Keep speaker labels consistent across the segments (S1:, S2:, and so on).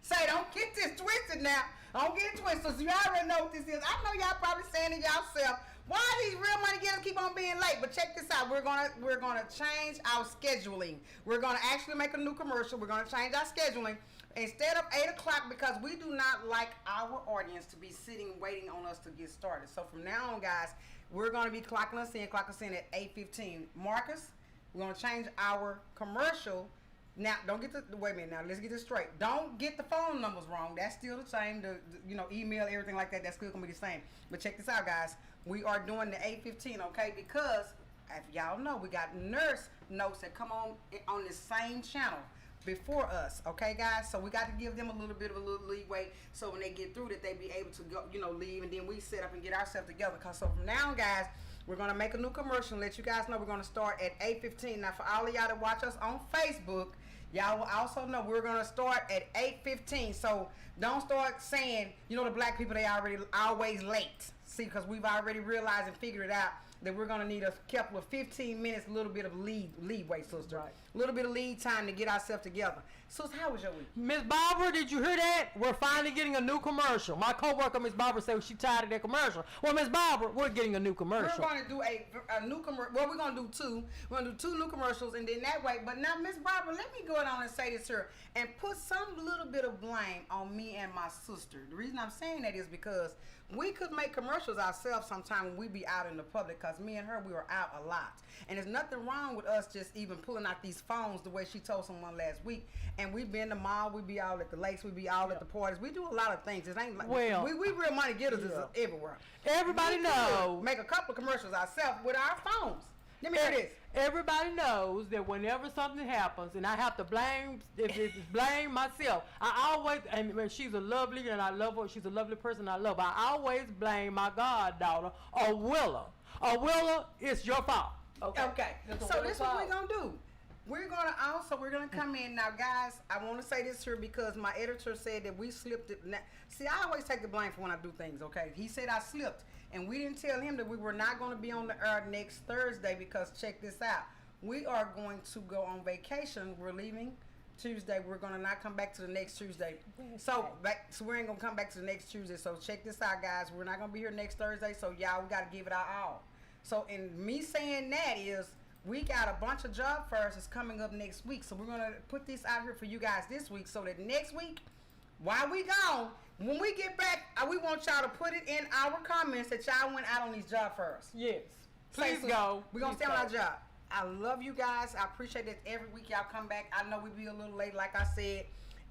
S1: Say, don't get this twisted now. Don't get it twisted. So you already know what this is. I know y'all probably saying to yourself, why these real money getters keep on being late? But check this out. We're gonna change our scheduling. We're gonna actually make a new commercial. We're gonna change our scheduling. Instead of 8 o'clock, because we do not like our audience to be sitting waiting on us to get started. So from now on, guys, we're going to be clocking us in at 8:15. Marcus, we're going to change our commercial. Now, don't get the, wait a minute, now let's get this straight. Don't get the phone numbers wrong. That's still the same, email, everything like that, that's still going to be the same. But check this out, guys. We are doing the 8:15, okay, because if y'all know, we got nurse notes that come on the same channel before us, okay, guys? So we got to give them a little bit of a little leeway so when they get through that they be able to go, leave, and then we set up and get ourselves together. Cause so from now on, guys, we're gonna make a new commercial and let you guys know we're gonna start at 8:15. Now, for all of y'all that watch us on Facebook, y'all will also know we're gonna start at 8:15. So don't start saying, the black people, they already always late. See, because we've already realized and figured it out that we're going to need a couple of 15 minutes, a little bit of leeway, sister. Right. A little bit of lead time to get ourselves together. Sister, how was your week?
S2: Miss Barbara, did you hear that? We're finally getting a new commercial. My co-worker, Miss Barbara, said she tired of that commercial. Well, Miss Barbara, we're getting a new commercial.
S1: We're going to do a new commercial. Well, we're going to do two. We're going to do 2 new commercials, and then that way. But now, Miss Barbara, let me go on and say this here and put some little bit of blame on me and my sister. The reason I'm saying that is because we could make commercials ourselves sometime when we be out in the public, because me and her, we were out a lot. And there's nothing wrong with us just even pulling out these phones the way she told someone last week. And we be in the mall, we be out at the lakes, we be out at the parties. We do a lot of things. It ain't like, we real money getters is everywhere.
S2: Everybody knows.
S1: Make a couple of commercials ourselves with our phones. Let me hear this.
S2: Everybody knows that whenever something happens, and I have to blame myself, I always, and she's a lovely, and I love her, she's a lovely person, I love her. I always blame my goddaughter, Willa. Willa, it's your fault. Okay.
S1: So this is what we're going to do. We're going to come in. Now, guys, I want to say this here because my editor said that we slipped it. Now, see, I always take the blame for when I do things, okay? He said I slipped, and we didn't tell him that we were not going to be on the air next Thursday because check this out. We are going to go on vacation. We're leaving Tuesday. We're going to not come back to the next Tuesday. So we ain't going to come back to the next Tuesday. So check this out, guys. We're not going to be here next Thursday, so y'all, we got to give it our all. So in me saying that is, we got a bunch of job fairs that's coming up next week. So we're going to put this out here for you guys this week so that next week, while we gone, when we get back, we want y'all to put it in our comments that y'all went out on these job fairs.
S2: Yes. Please go.
S1: We're going to stay on our job. I love you guys. I appreciate that every week y'all come back. I know we be a little late, like I said.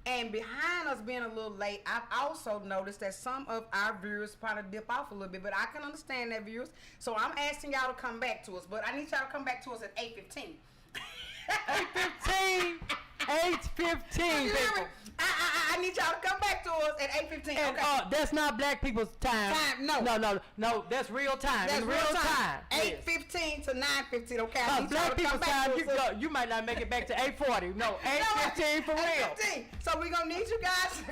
S1: And behind us being a little late, I've also noticed that some of our viewers probably dip off a little bit, but I can understand that, viewers. So I'm asking y'all to come back to us, but I need y'all to come back to us at 8:15.
S2: 8:15. 8:15, people.
S1: I need y'all to come back to us at 8:15.
S2: And
S1: okay.
S2: That's not black people's time. No. That's real time.
S1: That's real time.
S2: 8:15
S1: to 9:15. Okay. I need
S2: black people's time. You might not make it back to 8:40. No, 8:15 for real.
S1: 8:15. So we're gonna need you guys.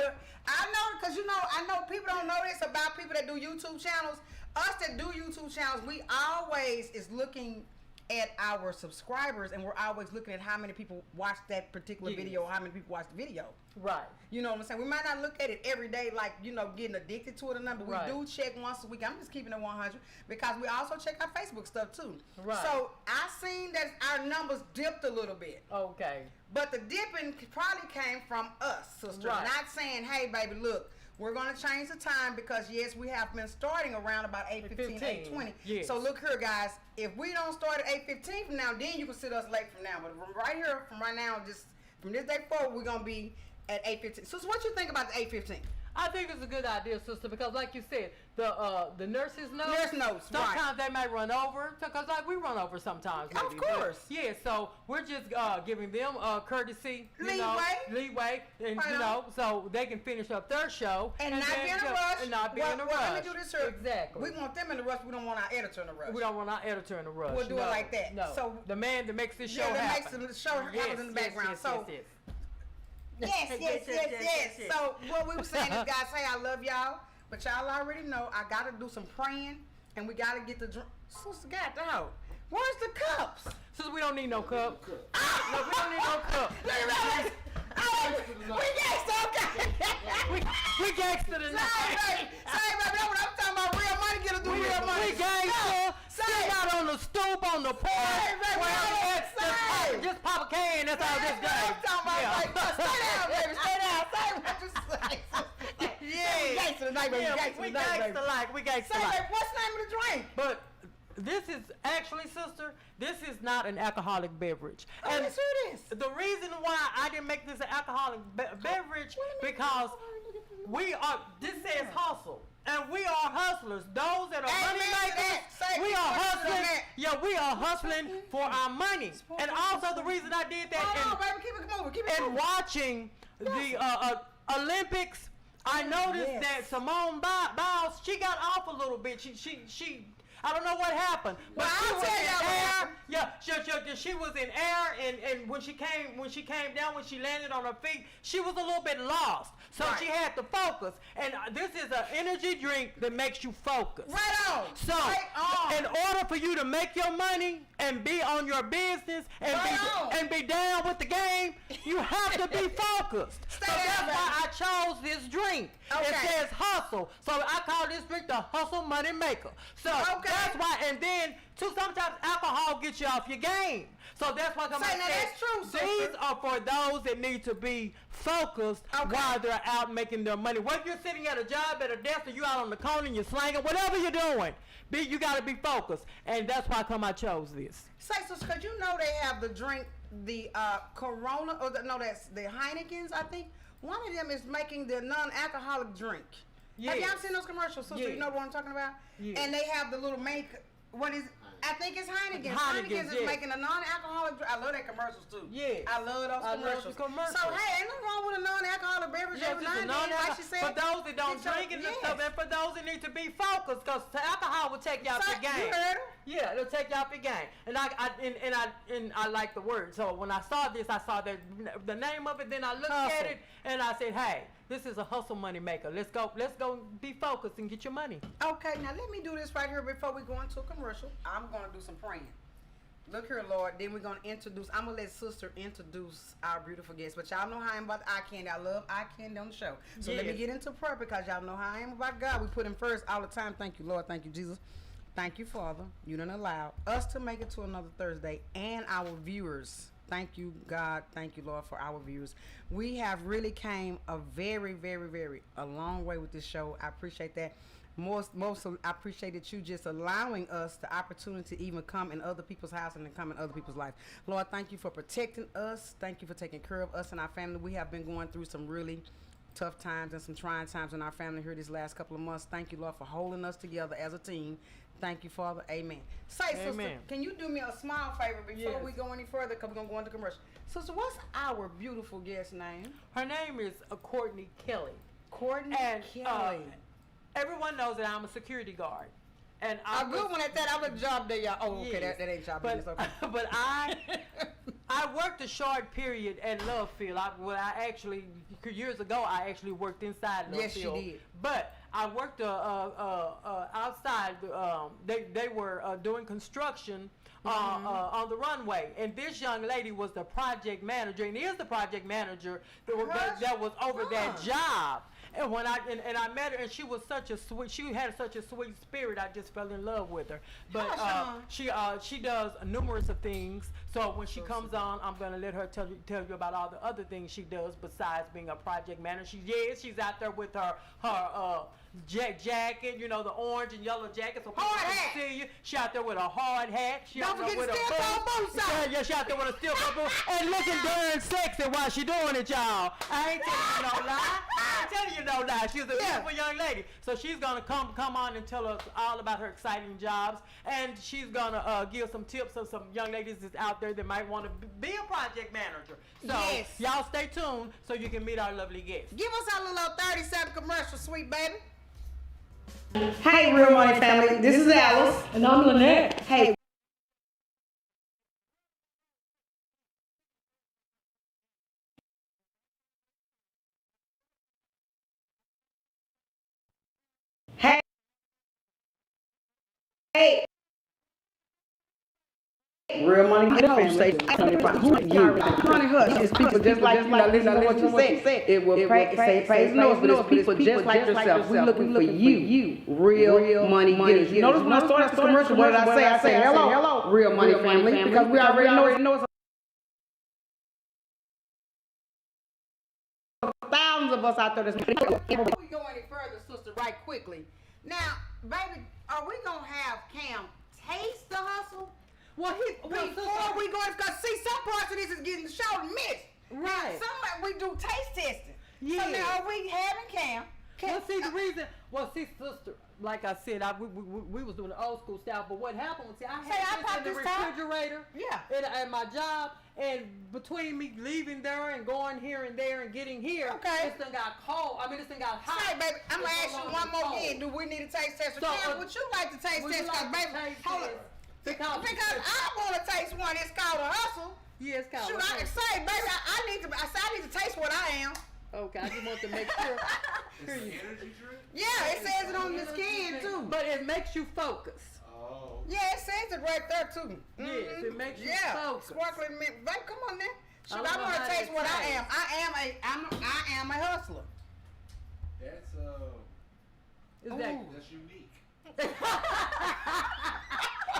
S1: I know, because I know people don't know this about people that do YouTube channels. Us that do YouTube channels, we always is looking at our subscribers, and we're always looking at how many people watch that particular video, how many people watch the video.
S2: Right.
S1: You know what I'm saying? We might not look at it every day, like, getting addicted to it or nothing, but we do check once a week. I'm just keeping it 100 because we also check our Facebook stuff too. Right. So I seen that our numbers dipped a little bit.
S2: Okay.
S1: But the dipping probably came from us, sister. Right. Not saying, hey, baby, look, we're going to change the time because, yes, we have been starting around about 8:15, 8:20. Yes. So look here, guys. If we don't start at 8:15 from now, then you can sit us late from now. But from right here, from right now, just from this day forward, we're going to be at 8:15. So what you think about the 8:15?
S2: I think it's a good idea, sister, because like you said, the nurses know.
S1: Nurse notes,
S2: sometimes they may run over, because like we run over sometimes.
S1: Maybe. Of course.
S2: But, yeah, so we're just giving them courtesy,
S1: leeway,
S2: and so they can finish up their show
S1: and not be in a rush.
S2: And not be in a rush.
S1: Let me do this here.
S2: Exactly.
S1: We want them in a rush. We don't want our editor in a rush.
S2: We don't want our editor in a rush.
S1: We'll do it like that.
S2: No. So the man that makes this show happen.
S1: That makes the show happen in the background. Yes. So what we were saying is, guys, hey, I love y'all, but y'all already know I gotta do some praying, and we gotta get the drink. Sister, goddamn, where's the cups?
S2: Sister, we don't need no cup. No, we don't need no cup.
S1: We gangsta, okay.
S2: We gangsta tonight.
S1: Say, baby, that's what I'm talking about. Real money, get us do real money.
S2: We gangsta. Sit out on the stoop on the porch. Just pop a can. That's all this does.
S1: I'm talking about. Stay down, baby. Stay down. Say what you say. Yeah. We gangsta tonight, baby.
S2: We gangsta like. We gangsta
S1: say,
S2: like.
S1: baby, what's the name of the drink?
S2: But this is actually, sister, this is not an alcoholic beverage.
S1: Oh,
S2: And
S1: yes, it is.
S2: the reason why I didn't make this an alcoholic beverage because this says hustle. And we are hustlers. Those that are money makers, we are hustling. Yeah, we are hustling for our money. And also the reason I did that
S1: Hold on, baby, keep it moving. Keep it moving.
S2: watching the Olympics, I noticed that Simone Biles, she got off a little bit. She I don't know what happened, but
S1: Well,
S2: she
S1: I'll
S2: was
S1: tell
S2: in
S1: y'all what
S2: air.
S1: happened.
S2: Yeah, she was in air, and when she came down, when she landed on her feet, she was a little bit lost. So
S1: Right.
S2: she had to focus. And this is an energy drink that makes you focus.
S1: Right on.
S2: So,
S1: Right on.
S2: in order for you to make your money and be on your business and be down with the game, you have to be focused.
S1: Stay
S2: So
S1: down,
S2: that's
S1: baby.
S2: why I chose this drink.
S1: Okay.
S2: It says hustle. So I call this drink the hustle money maker. So that's why, and then sometimes alcohol gets you off your game. So that's why
S1: That's true, sister.
S2: these are for those that need to be focused while they're out making their money. Whether you're sitting at a job, at a desk, or you out on the corner and you're slanging, whatever you're doing, you got to be focused. And that's why I chose this.
S1: Say, so, because you know they have the drink, the Corona, that's the Heinekens, I think. One of them is making the non-alcoholic drink. Have
S2: Yes.
S1: y'all seen those commercials, sister?
S2: Yeah.
S1: You know what I'm talking about?
S2: Yeah.
S1: And they have the little I think it's Heineken.
S2: Heinekens,
S1: is
S2: yeah.
S1: making a non-alcoholic drink. I love their commercials too.
S2: Yeah.
S1: I love those commercials.
S2: the commercials.
S1: So hey, ain't nothing wrong with a non-alcoholic beverage every now and then, like she said.
S2: For those that don't
S1: Get your-
S2: drink it and
S1: yes.
S2: stuff, and for those that need to be focused, because alcohol will take you off your game.
S1: You heard her?
S2: Yeah, it'll take you off your game. And I like the word. So when I saw this, I saw the name of it. Then I looked at it and I said, hey, this is a hustle money maker. Let's go be focused and get your money.
S1: Okay, now let me do this right here before we go into a commercial. I'm going to do some praying. Look here, Lord. Then we're going to I'm going to let sister introduce our beautiful guest. But y'all know how I am about eye candy. I love eye candy on the show. So let me get into prayer because y'all know how I am about God. We put him first all the time. Thank you, Lord. Thank you, Jesus. Thank you, Father. You done allowed us to make it to another Thursday and our viewers. Thank you, God. Thank you, Lord, for our viewers. We have really came a very, very, very a long way with this show. I appreciate that. Most I appreciate that you just allowing us the opportunity to even come in other people's house and to come in other people's life. Lord, thank you for protecting us. Thank you for taking care of us and our family. We have been going through some really tough times and some trying times in our family here these last couple of months. Thank you, Lord, for holding us together as a team. Thank you, Father. Amen. Sister, can you do me a small favor before we go any further? Because we're going to go into commercial. Sister, what's our beautiful guest name?
S2: Her name is Courtney Kelly.
S1: Courtney Kelly.
S2: Everyone knows that I'm a security guard. And
S1: a good one at that. I would job there, y'all. Oh, okay, that ain't job business. Okay.
S2: But I worked a short period at Love Field. Years ago, I actually worked inside Love Field. Yes, she did. But I worked outside. They were doing construction on the runway, and this young lady was the project manager, and is the project manager that was over that job. And when I met her, and she was she had such a sweet spirit. I just fell in love with her. But she does numerous of things. So when she comes on, I'm gonna let her tell you about all the other things she does besides being a project manager. She's out there with her jacket, the orange and yellow jacket. So people can see you. She out there with a hard hat. She out there with a boot. Yeah, she out there with a steel boot and looking darn sexy while she doing it, y'all. I ain't telling you no lie. I ain't telling you no lie. She's a beautiful young lady. So she's gonna come on and tell us all about her exciting jobs, and she's gonna give some tips of some young ladies that's out there that might want to be a project manager. So y'all stay tuned so you can meet our lovely guest.
S1: Give us our little 30-second commercial, sweet baby. Hey, Real Money family. This is Alice.
S2: And I'm Lynette.
S1: Hey. Hey. Real money get up say honey hush. It's people just like you. Now listen to what you said. It will say praise noise, but it's people just like yourself. We're looking for you. Real money getters. You notice when I started this commercial, what did I say? I say hello, real money family, because we already know it's thousands of us out there that's before we go any further, sister, right quickly. Now, baby, are we gonna have Cam taste the hustle? Before we go, because see, some parts of this is getting shown missed. Right. Some we do taste testing. Yeah. So now are we having Cam?
S2: Sister, like I said, we was doing the old school style, but what happened was, I had this in the refrigerator at my job, and between me leaving there and going here and there and getting here, this thing got cold. This thing got hot.
S1: Hey, baby, I'm going to ask you one more again. Do we need a taste test? Cam, would you like to taste test? Because, baby, hold on. Because I want to taste one. It's called a hustle.
S2: Yeah, it's called
S1: a hustle. I can say, baby, I need to taste what I am.
S2: Okay, I just want to make sure.
S3: It's an energy drink?
S1: Yeah, it says it on the skin too.
S2: But it makes you focus.
S3: Oh.
S1: Yeah, it says it right there too.
S2: Yes, it makes you focus.
S1: Sparkling mint. Babe, come on now. Shoot, I want to taste what I am. I am a hustler.
S3: That's that's unique.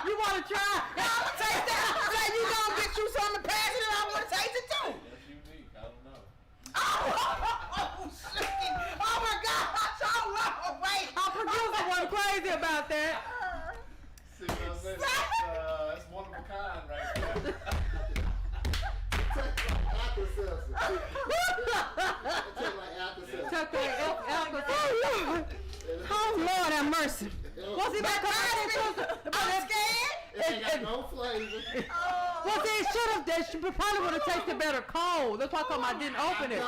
S2: You want to try?
S1: Taste that. Say you gonna get you something to pass it, and I want to taste it too.
S3: That's unique. I don't know.
S1: Oh, shit. Oh my gosh. Oh, Lord. Wait.
S2: Our producer wasn't crazy about that.
S3: See what I'm saying? That's one of a kind right there.
S1: Oh, Lord have mercy.
S2: What's he back on?
S1: I'm scared.
S3: It ain't got no flavor.
S2: Well, they should probably would have tasted better cold. That's why I didn't open it.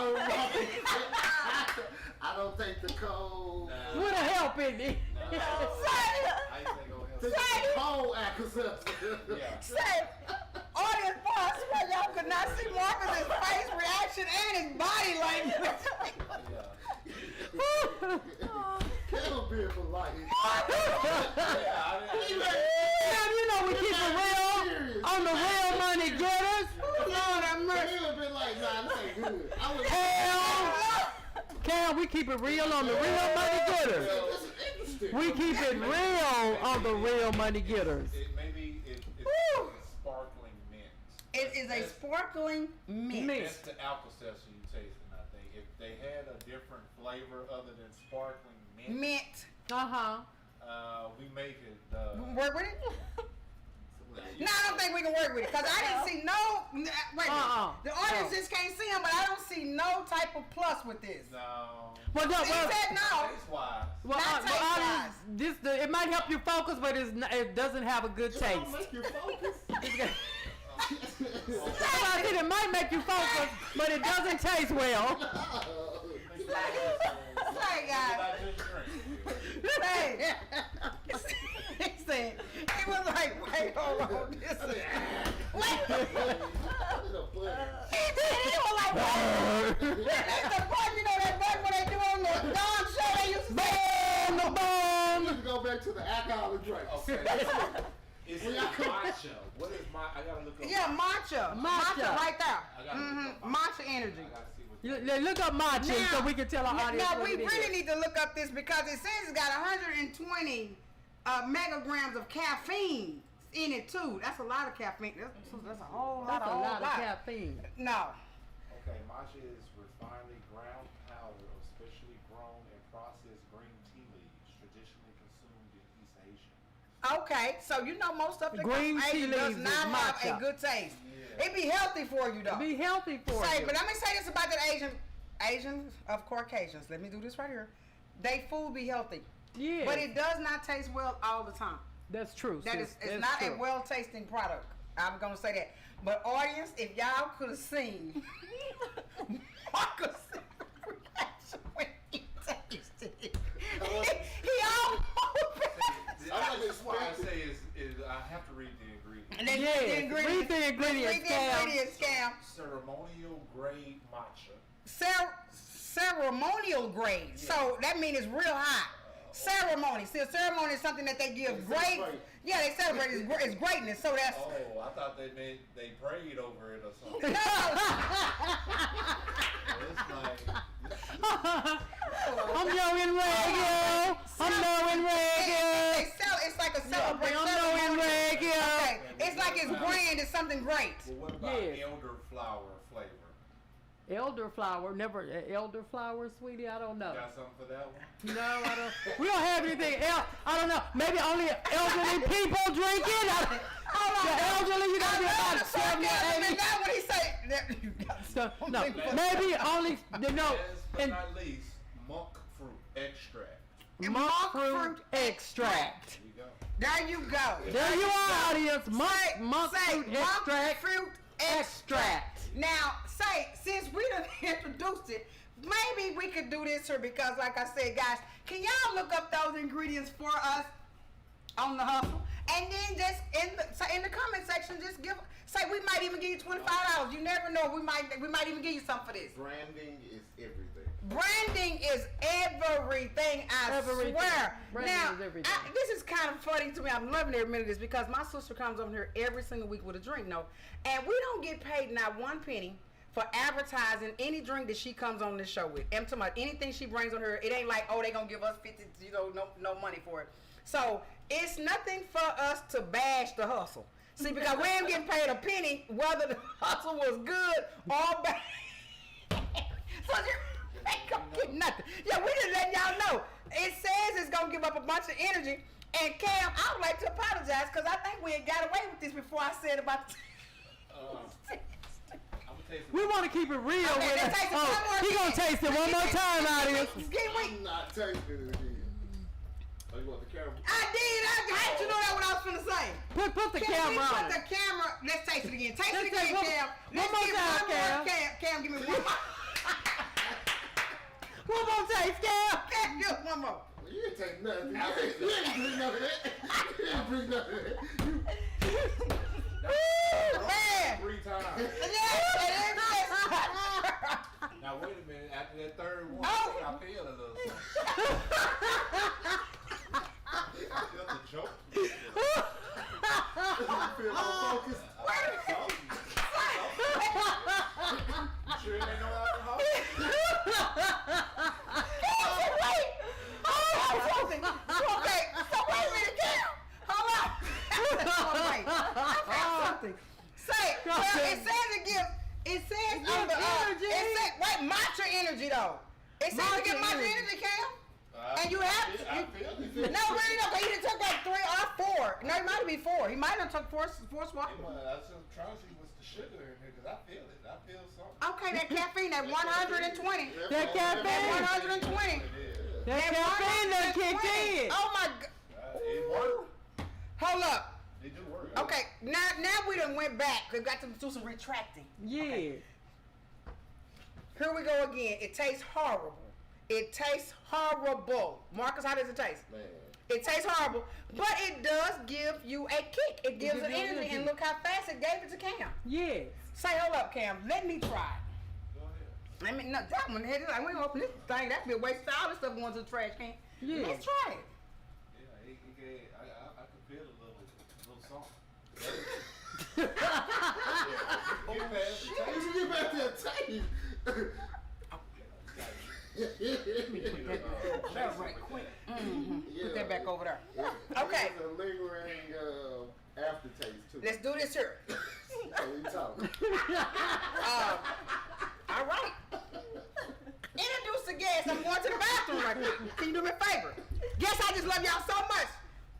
S4: I don't think the cold
S2: would have helped it.
S1: Say,
S4: cold acquisition.
S1: Say, audience, boy, I swear y'all could not see Marcus's face reaction and his body language.
S4: Kettle beer for life.
S2: You know we keep it real on the real money getters.
S1: Lord have mercy.
S4: He would have been like, nah, this ain't good.
S2: Cam, we keep it real on the real money getters. We keep it real on the real money getters.
S3: Maybe it's sparkling mint.
S1: It is a sparkling mint.
S3: That's the Alka-Seltzer you tasting, I think. If they had a different flavor other than sparkling mint. We make it.
S1: Work with it? No, I don't think we can work with it because I didn't see no. Wait, the audience just can't see him, but I don't see no type of plus with this.
S3: No.
S1: He said no.
S3: Taste-wise.
S2: It might help you focus, but it doesn't have a good taste.
S4: Don't make you focus.
S2: It might make you focus, but it doesn't taste well.
S1: Sorry, guys. He said, he was like, wait, hold on. This is, wait. He was like, what? That's the part, that part when they do on the Dawn show, they used to say,
S4: the bomb. You need to go back to the alcoholic drink.
S3: Okay. Is it matcha? What is matcha? I gotta look up.
S1: Yeah, matcha right there. Matcha energy.
S2: Look up matcha so we can tell our audience.
S1: Now we really need to look up this because it says it's got 120 megagrams of caffeine in it too. That's a lot of caffeine. That's a whole lot of
S2: caffeine.
S1: No.
S3: Okay, matcha is refinedly ground powder of specially grown and processed green tea leaves, traditionally consumed in East Asia.
S1: Okay, so most of the
S2: green tea leaves
S1: does not have a good taste. Yeah. It be healthy for you though.
S2: It be healthy for you.
S1: But let me say this about the Asians of Caucasians. Let me do this right here. They food be healthy. Yeah. But it does not taste well all the time.
S2: That's true.
S1: It's not a well tasting product. I'm gonna say that. But audience, if y'all could have seen Marcus' reaction when he tasted it, he almost.
S3: That's why I say is I have to read the ingredients.
S1: And then
S2: read the ingredients,
S1: Cam.
S3: Ceremonial grade matcha.
S1: Ceremonial grade. So that means it's real hot. ceremony. See, a ceremony is something that they give
S4: They
S1: great.
S4: celebrate.
S1: Yeah, they celebrate it's greatness. So that's.
S3: Oh, I thought they meant they prayed over it or something.
S1: No.
S3: It's like,
S2: I'm knowing reggae. I'm knowing reggae.
S1: It's like a celebration.
S2: I'm knowing reggae.
S1: Okay, it's like it's grand. It's something great.
S3: well, what about
S2: Yes.
S3: elderflower flavor?
S2: Elderflower, never elderflower, sweetie. I don't know.
S3: Got something for that one?
S2: No, I don't. We don't have anything else. I don't know. Maybe only elderly people drink it. The elderly, you gotta be about 70 or 80.
S1: Now when he say that, you got
S2: So, no, maybe only no.
S3: Last but
S2: And
S3: not least, monk fruit extract.
S2: monk fruit extract.
S3: There you go.
S1: There you go.
S2: There you are, audience. Monk
S1: Say
S2: fruit extract.
S1: fruit extract. Now, say, since we done introduced it, maybe we could do this here because, like I said, guys, can y'all look up those ingredients for us on the hustle? And then just in the comment section, just say we might even give you $25. You never know. We might even give you something for this.
S4: Branding is everything.
S1: Branding is everything, I swear.
S2: Branding
S1: Now,
S2: is everything.
S1: this is kind of funny to me. I'm loving every minute of this because my sister comes over here every single week with a drink, and we don't get paid not one penny for advertising any drink that she comes on this show with. I'm talking about anything she brings on her. It ain't like, oh, they gonna give us 50, no money for it. So it's nothing for us to bash the hustle. See, because we ain't getting paid a penny whether the hustle was good or bad. So you ain't gonna get nothing. Yeah, we just letting y'all know. It says it's gonna give up a bunch of energy. And Cam, I would like to apologize because I think we had got away with this before I said about.
S2: We want to keep it real
S1: Okay,
S2: with
S1: let's
S2: it.
S1: taste it one
S2: Oh,
S1: more
S2: he gonna
S1: again.
S2: taste it one more time, audience.
S4: I'm not tasting it again. Oh, you want the camera?
S1: I did. How did you know that what I was finna say?
S2: Put the
S1: Can
S2: camera
S1: we
S2: on
S1: put
S2: it.
S1: the camera? Let's taste it again. Taste
S2: Let's
S1: it again,
S2: taste one-
S1: Cam.
S2: one
S1: Let's
S2: more
S1: get
S2: time,
S1: one more.
S2: Cam.
S1: Cam, give me one more.
S2: One more taste, Cam.
S1: Cam, give us one more.
S4: Well, you didn't take nothing. You didn't bring none of that. You didn't bring none of that.
S1: Man.
S3: 3 times.
S1: Yeah, it is.
S3: Now wait a minute. After that third one,
S1: Oh.
S3: I feel a little something. I feel the choke.
S4: You feel more focused?
S3: You sure it ain't no alcohol?
S1: Wait. Something. Okay, so wait a minute, Cam. Hold on. I found something. Say, well, it says it says on the,
S2: energy.
S1: it says, wait, matcha energy though. It says to get
S2: Matcha
S1: matcha
S2: energy.
S1: energy, Cam. And you have to.
S3: I feel it.
S1: No, really, no, because he done took like 3 or 4. No, it might have been 4. He might have took 4 swallows.
S3: I was just trying to see what's the sugar in here because I feel it. I feel something.
S1: Okay, that caffeine, that 120.
S2: That caffeine.
S1: That 120.
S3: It is.
S2: That caffeine done kicked in.
S1: Oh my God.
S3: It worked.
S1: Hold up.
S3: It do work.
S1: Okay, now we done went back. We got to do some retracting.
S2: Yeah.
S1: Here we go again. It tastes horrible. It tastes horrible. Marcus, how does it taste?
S4: Man.
S1: It tastes horrible, but it does give you a kick. It gives
S2: gives
S1: it
S2: you
S1: energy,
S2: energy.
S1: and look how fast it gave it to Cam.
S2: Yes.
S1: Say, hold up, Cam. Let me try.
S3: Go ahead.
S1: I mean, no, that one here, like, we ain't open this thing. That'd be a waste of all this stuff going to the trash can.
S2: Yeah.
S1: Let's try it.
S3: Yeah, I could feel a little something. Get past the
S4: How did
S3: taste.
S4: you get back there taste?
S1: That's right, quick. Put that back over there.
S4: Yeah.
S1: Okay.
S4: There's a lingering aftertaste too.
S1: Let's do this here.
S4: So we talk.
S1: All right. Introduce the guest. I'm going to the bathroom right quick. Can you do me a favor? Guess I just love y'all so much.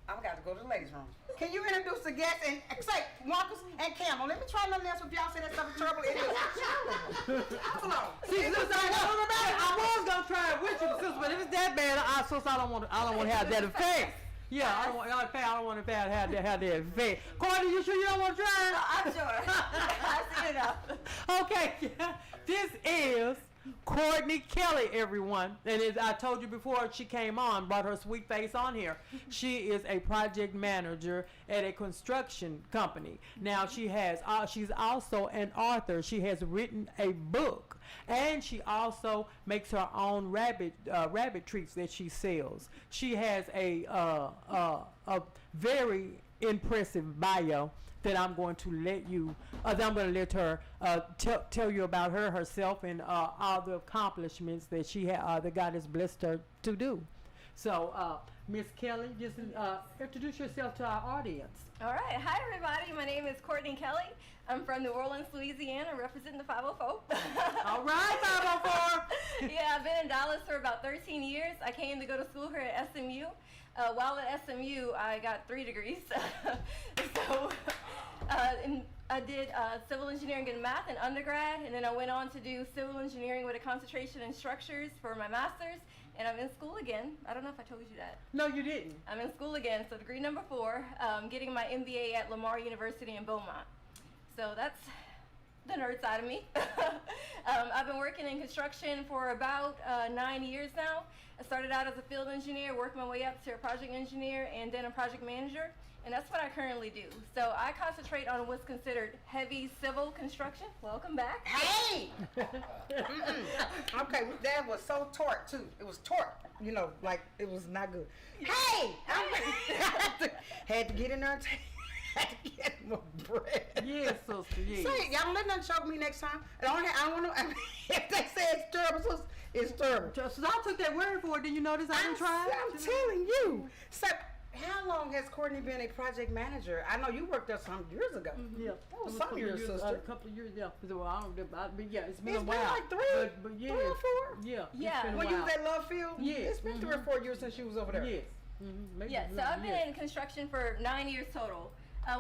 S1: I've got to go to the ladies' room. Can you introduce the guest and say Marcus and Campbell? Let me try nothing else if y'all say that stuff is terrible. It is terrible. Hold on.
S2: See, sister, I was gonna try it with you, sister, but if it's that bad, I don't want to have that effect. Yeah, I don't want to have that effect. Courtney, you sure you don't want to try it?
S5: I'm sure. I've seen enough.
S2: Okay, this is Courtney Kelly, everyone. And as I told you before, she came on, brought her sweet face on here. She is a project manager at a construction company. Now she's also an author. She has written a book, and she also makes her own rabbit treats that she sells. She has a very impressive bio that I'm going to let her tell you about herself and all the accomplishments that that God has blessed her to do. So, Miss Kelly, just introduce yourself to our audience.
S5: All right. Hi, everybody. My name is Courtney Kelly. I'm from New Orleans, Louisiana, representing the 504.
S2: All right, 504.
S5: Yeah, I've been in Dallas for about 13 years. I came to go to school here at SMU. While at SMU, I got 3 degrees. And I did civil engineering and math in undergrad, and then I went on to do civil engineering with a concentration in structures for my master's, and I'm in school again. I don't know if I told you that.
S2: No, you didn't.
S5: I'm in school again, so degree number 4, getting my MBA at Lamar University in Beaumont. So that's the nerd side of me. I've been working in construction for about 9 years now. I started out as a field engineer, worked my way up to a project engineer, and then a project manager. And that's what I currently do. So I concentrate on what's considered heavy civil construction. Welcome back.
S1: Hey! Okay, that was so tort too. It was tort, like it was not good. Hey! Had to get in there and had to get more bread.
S2: Yes, sister, yes.
S1: Say, y'all let them choke me next time. I want to. If they say it's terrible, sister, it's terrible.
S2: So I took that word for it. Did you notice I didn't try?
S1: I'm telling you. So, how long has Courtney been a project manager? I know you worked there some years ago.
S2: Mm-hmm. Yeah,
S1: that was some years, sister.
S2: A couple of years, yeah. So it's been a
S1: It's
S2: while.
S1: been like 3,
S2: but yeah,
S1: 3 or 4.
S2: Yeah,
S5: Yeah.
S2: It's been a
S1: When you
S2: while.
S1: was at Love Field,
S2: Yeah.
S1: It's been 3 or 4 years since you was over there.
S2: Yes. Mm-hmm. Maybe
S5: Yeah, so I've been in construction for 9 years total.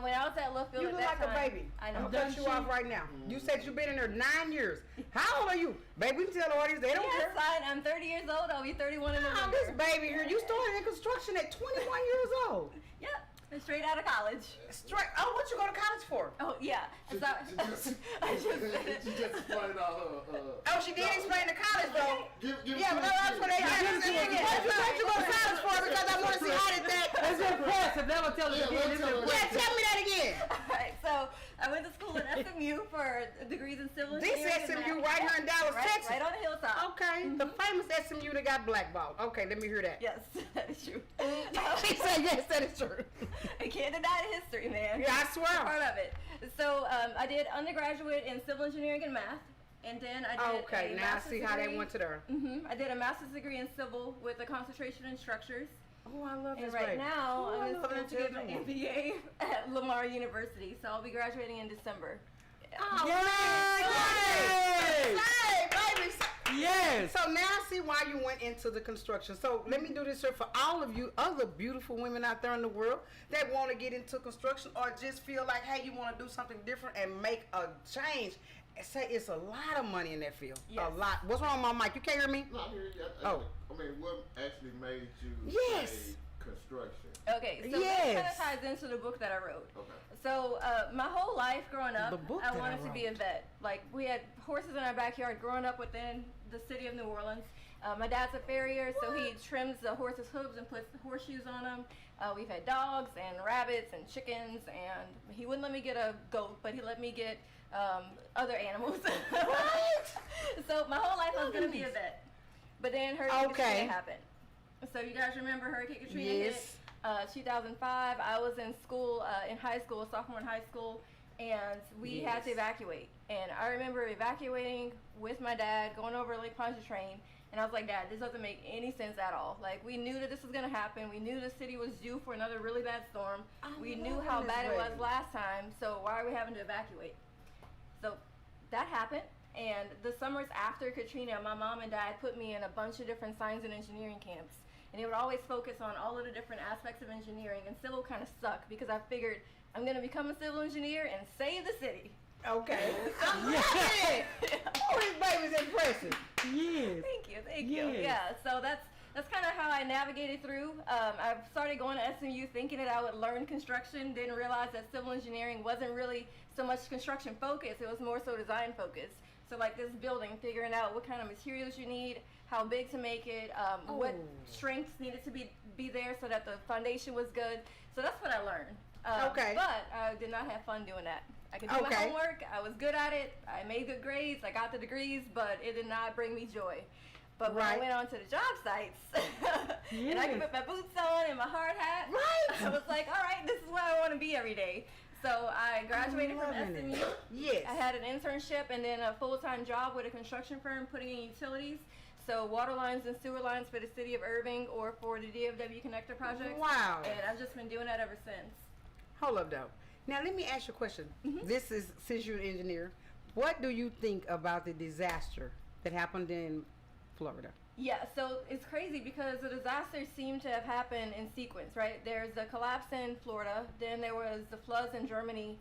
S5: When I was at Love Field
S1: You
S5: at
S1: look
S5: that
S1: like
S5: time,
S1: a baby.
S5: I
S1: I'm
S5: know.
S1: gonna cut you off right now. You said you've been in there 9 years. How old are you? Baby, we can tell the audience they don't
S5: Yes,
S1: care.
S5: I'm 30 years old. I'll be 31 in
S1: How
S5: November.
S1: this baby here? You started in construction at 21 years old.
S5: Yep, I'm straight out of college.
S1: Straight. Oh, what you go to college for?
S5: Oh yeah.
S4: She
S5: So, I just
S4: explained all her.
S1: Oh, she did explain to college though.
S4: Give
S1: Yeah, but that's what they asked. What you go to college for? Because I want to see how did that.
S2: It's impressive. Never tell us
S4: Yeah,
S2: again. It's
S4: let's tell her.
S1: Yeah,
S2: impressive.
S1: tell me that again.
S5: Alright, so I went to school at SMU for degrees in civil
S1: This
S5: engineering. and
S1: SMU
S5: math.
S1: right here in Dallas,
S5: right,
S1: Texas.
S5: right on the hilltop.
S1: Okay, the famous SMU that got blackballed. Okay, let me hear that.
S5: Yes, that is true.
S1: She said yes, that is true.
S5: I can't deny the history, man.
S1: Yeah, I swear.
S5: Part of it. So I did undergraduate in civil engineering and math, and then I did
S1: Okay,
S5: a
S1: now I
S5: master's
S1: see how they
S5: degree.
S1: went to there.
S5: I did a master's degree in civil with a concentration in structures.
S1: Oh, I love this
S5: And right
S1: baby.
S5: now,
S1: Oh, I
S5: I'm in
S1: love
S5: school
S1: that
S5: to get my
S1: children.
S5: MBA at Lamar University. So I'll be graduating in December.
S1: Oh,
S2: Yay!
S1: Say, baby.
S2: Yes.
S1: So now I see why you went into the construction. So let me do this here for all of you other beautiful women out there in the world that want to get into construction or just feel like, hey, you want to do something different and make a change. Say it's a lot of money in that field.
S5: Yes.
S1: A lot. What's wrong with my mic? You can't hear me?
S4: No, I hear you.
S1: Oh.
S4: I mean, what actually made you
S1: Yes.
S4: say construction?
S5: Okay, so
S1: Yes.
S5: this kind of ties into the book that I wrote.
S4: Okay.
S5: So my whole life growing up,
S1: The book
S5: I
S1: that I
S5: wanted to be a
S1: wrote.
S5: vet. Like we had horses in our backyard growing up within the city of New Orleans. My dad's a farrier, so he trims the horse's hooves and puts horseshoes on them. We've had dogs and rabbits and chickens, and he wouldn't let me get a goat, but he let me get other animals.
S1: What?
S5: So my whole life I was gonna be a vet, but then Hurricane
S1: Okay.
S5: Katrina happened. So you guys remember Hurricane Katrina hit?
S1: Yes.
S5: 2005. I was in school, in high school, a sophomore in high school, and we had to evacuate. And I remember evacuating with my dad, going over Lake Pontchartrain, and I was like, Dad, this doesn't make any sense at all. Like, we knew that this was gonna happen. We knew the city was due for another really bad storm. We knew how bad it was last time, so why are we having to evacuate? So that happened. And the summers after Katrina, my mom and dad put me in a bunch of different science and engineering camps. And it would always focus on all of the different aspects of engineering. And civil kind of sucked because I figured I'm going to become a civil engineer and save the city.
S1: Okay. I love it. Oh, this baby's impressive.
S2: Yes.
S5: Thank you.
S2: Yes.
S5: Yeah, so that's kind of how I navigated through. I started going to SMU thinking that I would learn construction, didn't realize that civil engineering wasn't really so much construction focused, it was more so design focused. So like this building, figuring out what kind of materials you need, how big to make it, what strengths needed to be there so that the foundation was good. So that's what I learned.
S1: Okay.
S5: But I did not have fun doing that. I could do my homework. I was good at it. I made good grades. I got the degrees, but it did not bring me joy. But when I went on to the job sites, and I could put my boots on and my hard hat, I was like, all right, this is where I want to be every day. So I graduated from SMU.
S1: Yes.
S5: I had an internship and then a full-time job with a construction firm putting in utilities. So water lines and sewer lines for the city of Irving or for the DFW Connector project.
S1: Wow.
S5: And I've just been doing that ever since.
S1: Hold up, though. Now, let me ask you a question. This is, since you're an engineer, what do you think about the disaster that happened in Florida?
S5: Yeah, so it's crazy because the disasters seem to have happened in sequence, right? There's the collapse in Florida, then there was the floods in Germany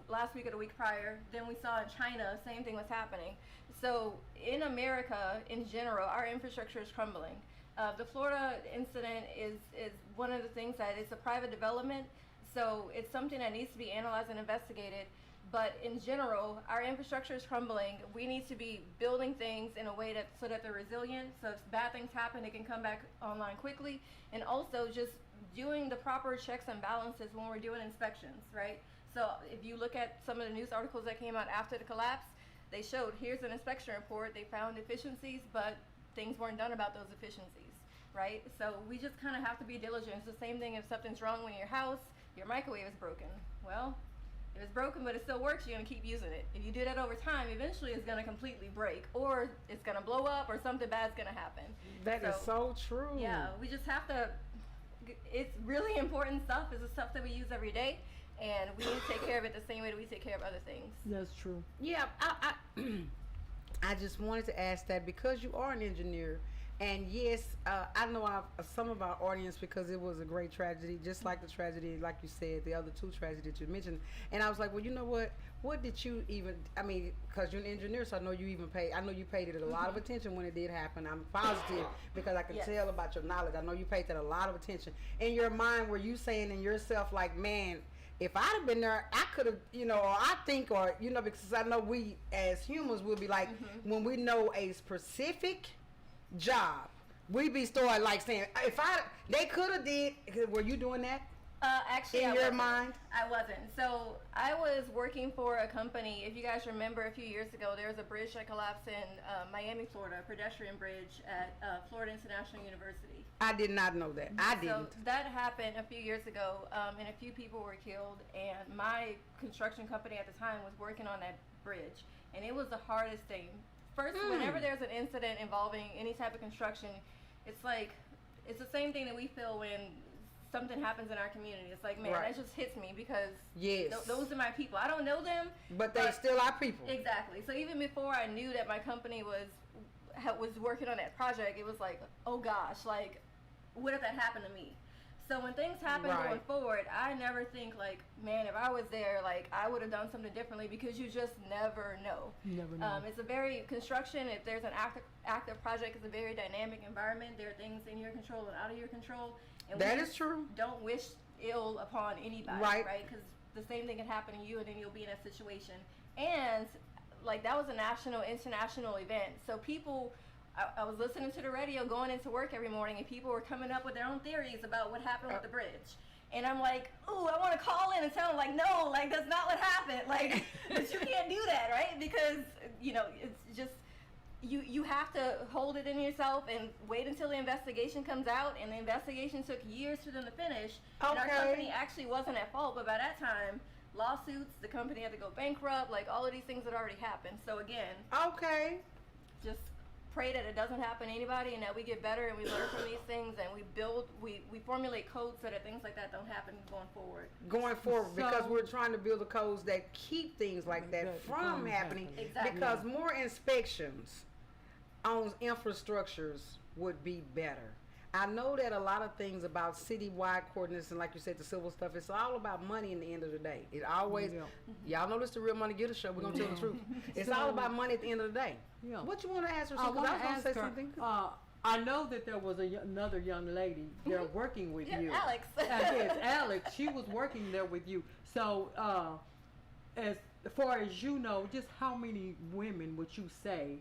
S5: last week or the week prior. Then we saw in China, same thing was happening. So in America, in general, our infrastructure is crumbling. The Florida incident is one of the things that it's a private development, so it's something that needs to be analyzed and investigated. But in general, our infrastructure is crumbling. We need to be building things in a way so that they're resilient. So if bad things happen, they can come back online quickly. And also just doing the proper checks and balances when we're doing inspections, right? So if you look at some of the news articles that came out after the collapse, they showed here's an inspection report. They found deficiencies, but things weren't done about those deficiencies, right? So we just kind of have to be diligent. It's the same thing if something's wrong with your house, your microwave is broken. Well, if it's broken but it still works, you're going to keep using it. If you do that over time, eventually it's going to completely break, or it's going to blow up, or something bad's going to happen.
S1: That is so true.
S5: Yeah, we just have to, it's really important stuff. It's the stuff that we use every day, and we need to take care of it the same way that we take care of other things.
S2: That's true.
S1: Yeah, I just wanted to ask that because you are an engineer, and yes, I know some of our audience, because it was a great tragedy, just like the tragedy, like you said, the other two tragedies that you mentioned. And I was like, well, you know what did you even, I mean, because you're an engineer, so I know you paid it a lot of attention when it did happen. I'm positive because I can tell about your knowledge. I know you paid that a lot of attention. In your mind, were you saying in yourself, like, man, if I'd have been there, I could have, or I think, because I know we as humans will be like, when we know a specific job, we be starting like saying, they could have did. Were you doing that?
S5: Actually,
S1: in your mind?
S5: I wasn't. So I was working for a company. If you guys remember, a few years ago, there was a bridge that collapsed in Miami, Florida, a pedestrian bridge at Florida International University.
S1: I did not know that. I didn't.
S5: So that happened a few years ago, and a few people were killed. And my construction company at the time was working on that bridge, and it was the hardest thing. First, whenever there's an incident involving any type of construction, it's the same thing that we feel when something happens in our community. It's like, man, that just hits me because those are my people. I don't know them,
S1: but they still are people.
S5: Exactly. So even before I knew that my company was working on that project, it was like, oh gosh, like, what if that happened to me? So when things happen going forward, I never think like, man, if I was there, like, I would have done something differently, because you just never know.
S2: You never know.
S5: It's a very construction, if there's an active project, it's a very dynamic environment. There are things in your control and out of your control. And
S1: that is true.
S5: Don't wish ill upon anybody, right? Because the same thing can happen to you, and then you'll be in a situation. And like, that was a national, international event. So people, I was listening to the radio going into work every morning, and people were coming up with their own theories about what happened with the bridge. And I'm like, ooh, I want to call in and tell them, like, no, like, that's not what happened. Like, but you can't do that, right? Because, it's just, you have to hold it in yourself and wait until the investigation comes out. And the investigation took years for them to finish. And our company actually wasn't at fault, but by that time, lawsuits, the company had to go bankrupt, like, all of these things had already happened. So again, just pray that it doesn't happen to anybody, and that we get better and we learn from these things, and we formulate codes so that things like that don't happen going forward.
S1: Because we're trying to build the codes that keep things like that from happening.
S5: Exactly.
S1: Because more inspections on infrastructures would be better. I know that a lot of things about citywide coordinates, and like you said, the civil stuff, it's all about money in the end of the day. It always, y'all know this the Real Money Getter show, we're going to tell the truth. It's all about money at the end of the day. Yeah. What you want to ask her?
S2: I want to
S1: ask
S2: her,
S1: something.
S2: I know that there was another young lady there working with you.
S5: Alex.
S2: Yes, Alex. She was working there with you. So, as as far as you know, just how many women would you say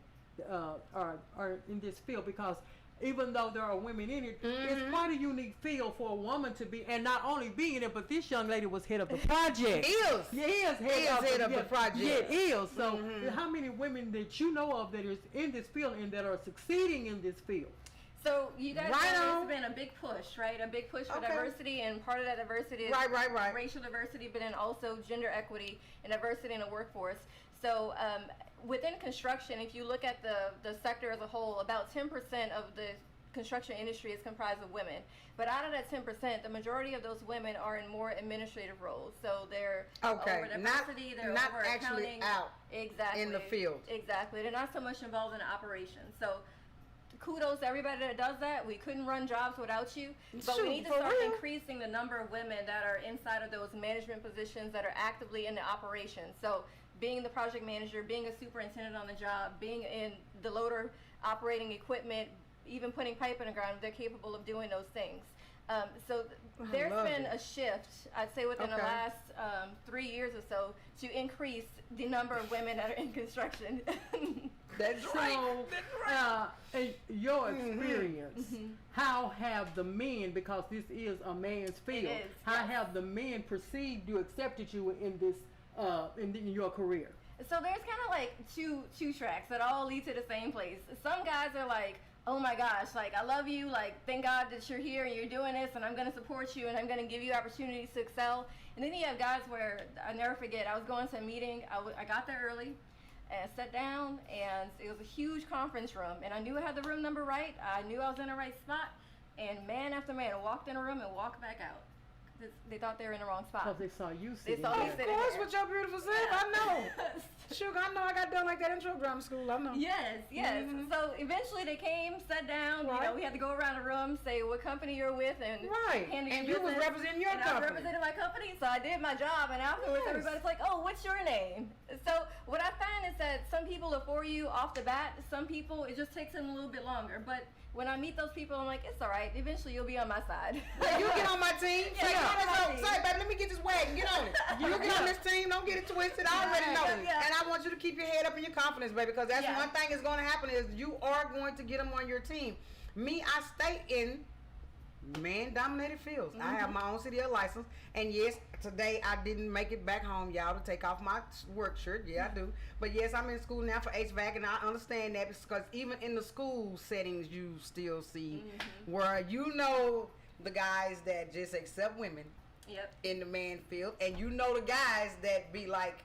S2: are in this field? Because even though there are women in it, it's quite a unique field for a woman to be, and not only being in it, but this young lady was head of the project.
S1: Is.
S2: Yeah, he is
S1: head of the project.
S2: Yeah, it is. So how many women that you know of that is in this field and that are succeeding in this field?
S5: So you guys
S1: Right
S5: know
S1: on.
S5: there's been a big push, right? A big push for
S1: Okay.
S5: diversity, and part of that diversity is
S1: Right.
S5: racial diversity, but then also gender equity and diversity in the workforce. So within construction, if you look at the sector as a whole, about 10% of the construction industry is comprised of women. But out of that 10%, the majority of those women are in more administrative roles. So they're
S1: Okay.
S5: over diversity, they're
S1: Not
S5: over
S1: actually
S5: accounting.
S1: out
S5: Exactly.
S1: in the field.
S5: Exactly. They're not so much involved in the operations. So kudos to everybody that does that. We couldn't run jobs without you. But
S1: Shoot,
S5: we need to
S1: for
S5: start
S1: real.
S5: increasing the number of women that are inside of those management positions that are actively in the operations. So being the project manager, being a superintendent on the job, being in the loader operating equipment, even putting pipe in the ground, they're capable of doing those things. So there's
S1: love
S5: been
S1: it.
S5: a shift, I'd say within the
S1: Okay.
S5: last 3 years or so, to increase the number of women that are in construction.
S1: That's
S2: So, in your experience, how have the men, because this is a man's field,
S5: is,
S2: how
S5: yes.
S2: have the men perceived you, accepted you in this, in your career?
S5: So there's kind of like two tracks that all lead to the same place. Some guys are like, oh my gosh, like, I love you, like, thank God that you're here and you're doing this, and I'm going to support you, and I'm going to give you opportunities to excel. And then you have guys where, I never forget, I was going to a meeting, I got there early, and sat down, and it was a huge conference room, and I knew I had the room number right, I knew I was in the right spot, and man after man walked in a room and walked back out. They thought they were in the wrong spot.
S2: Because they saw you
S5: They
S2: sitting
S5: saw me
S2: there.
S5: sitting
S1: Of course,
S5: there.
S1: with your beautiful self, I know. Sugar, I know I got done like that in truck drama school. I know.
S5: Yes. So eventually they came, sat down. You know,
S1: Right.
S5: we had to go around the room, say what company you're with, and
S1: Right.
S5: handle
S1: And
S5: your
S1: you was
S5: business.
S1: representing your
S5: and I
S1: company.
S5: represented my company, so I did my job. And afterwards,
S1: Yes.
S5: everybody's like, "Oh, what's your name?" So what I find is that some people are for you off the bat. Some people it just takes them a little bit longer. But when I meet those people, I'm like, it's all right. Eventually, you'll be on my side.
S1: Yeah, you get on my team.
S5: Yeah,
S1: Say,
S5: get on my
S1: say,
S5: team.
S1: say, baby, let me get this wagon. Get on it. You get on this team. Don't get it twisted. I already know.
S5: Yeah.
S1: And I want you to keep your head up and your confidence, baby, because that's
S5: Yeah.
S1: one thing that's going to happen is you are going to get them on your team. Me, I stay in man-dominated fields. I have my own CDL license, and yes, today I didn't make it back home, y'all, to take off my work shirt. Yeah, I do. But yes, I'm in school now for HVAC, and I understand that because even in the school settings, you still see where you know the guys that just accept women
S5: Yep.
S1: in the man field, and you know the guys that be like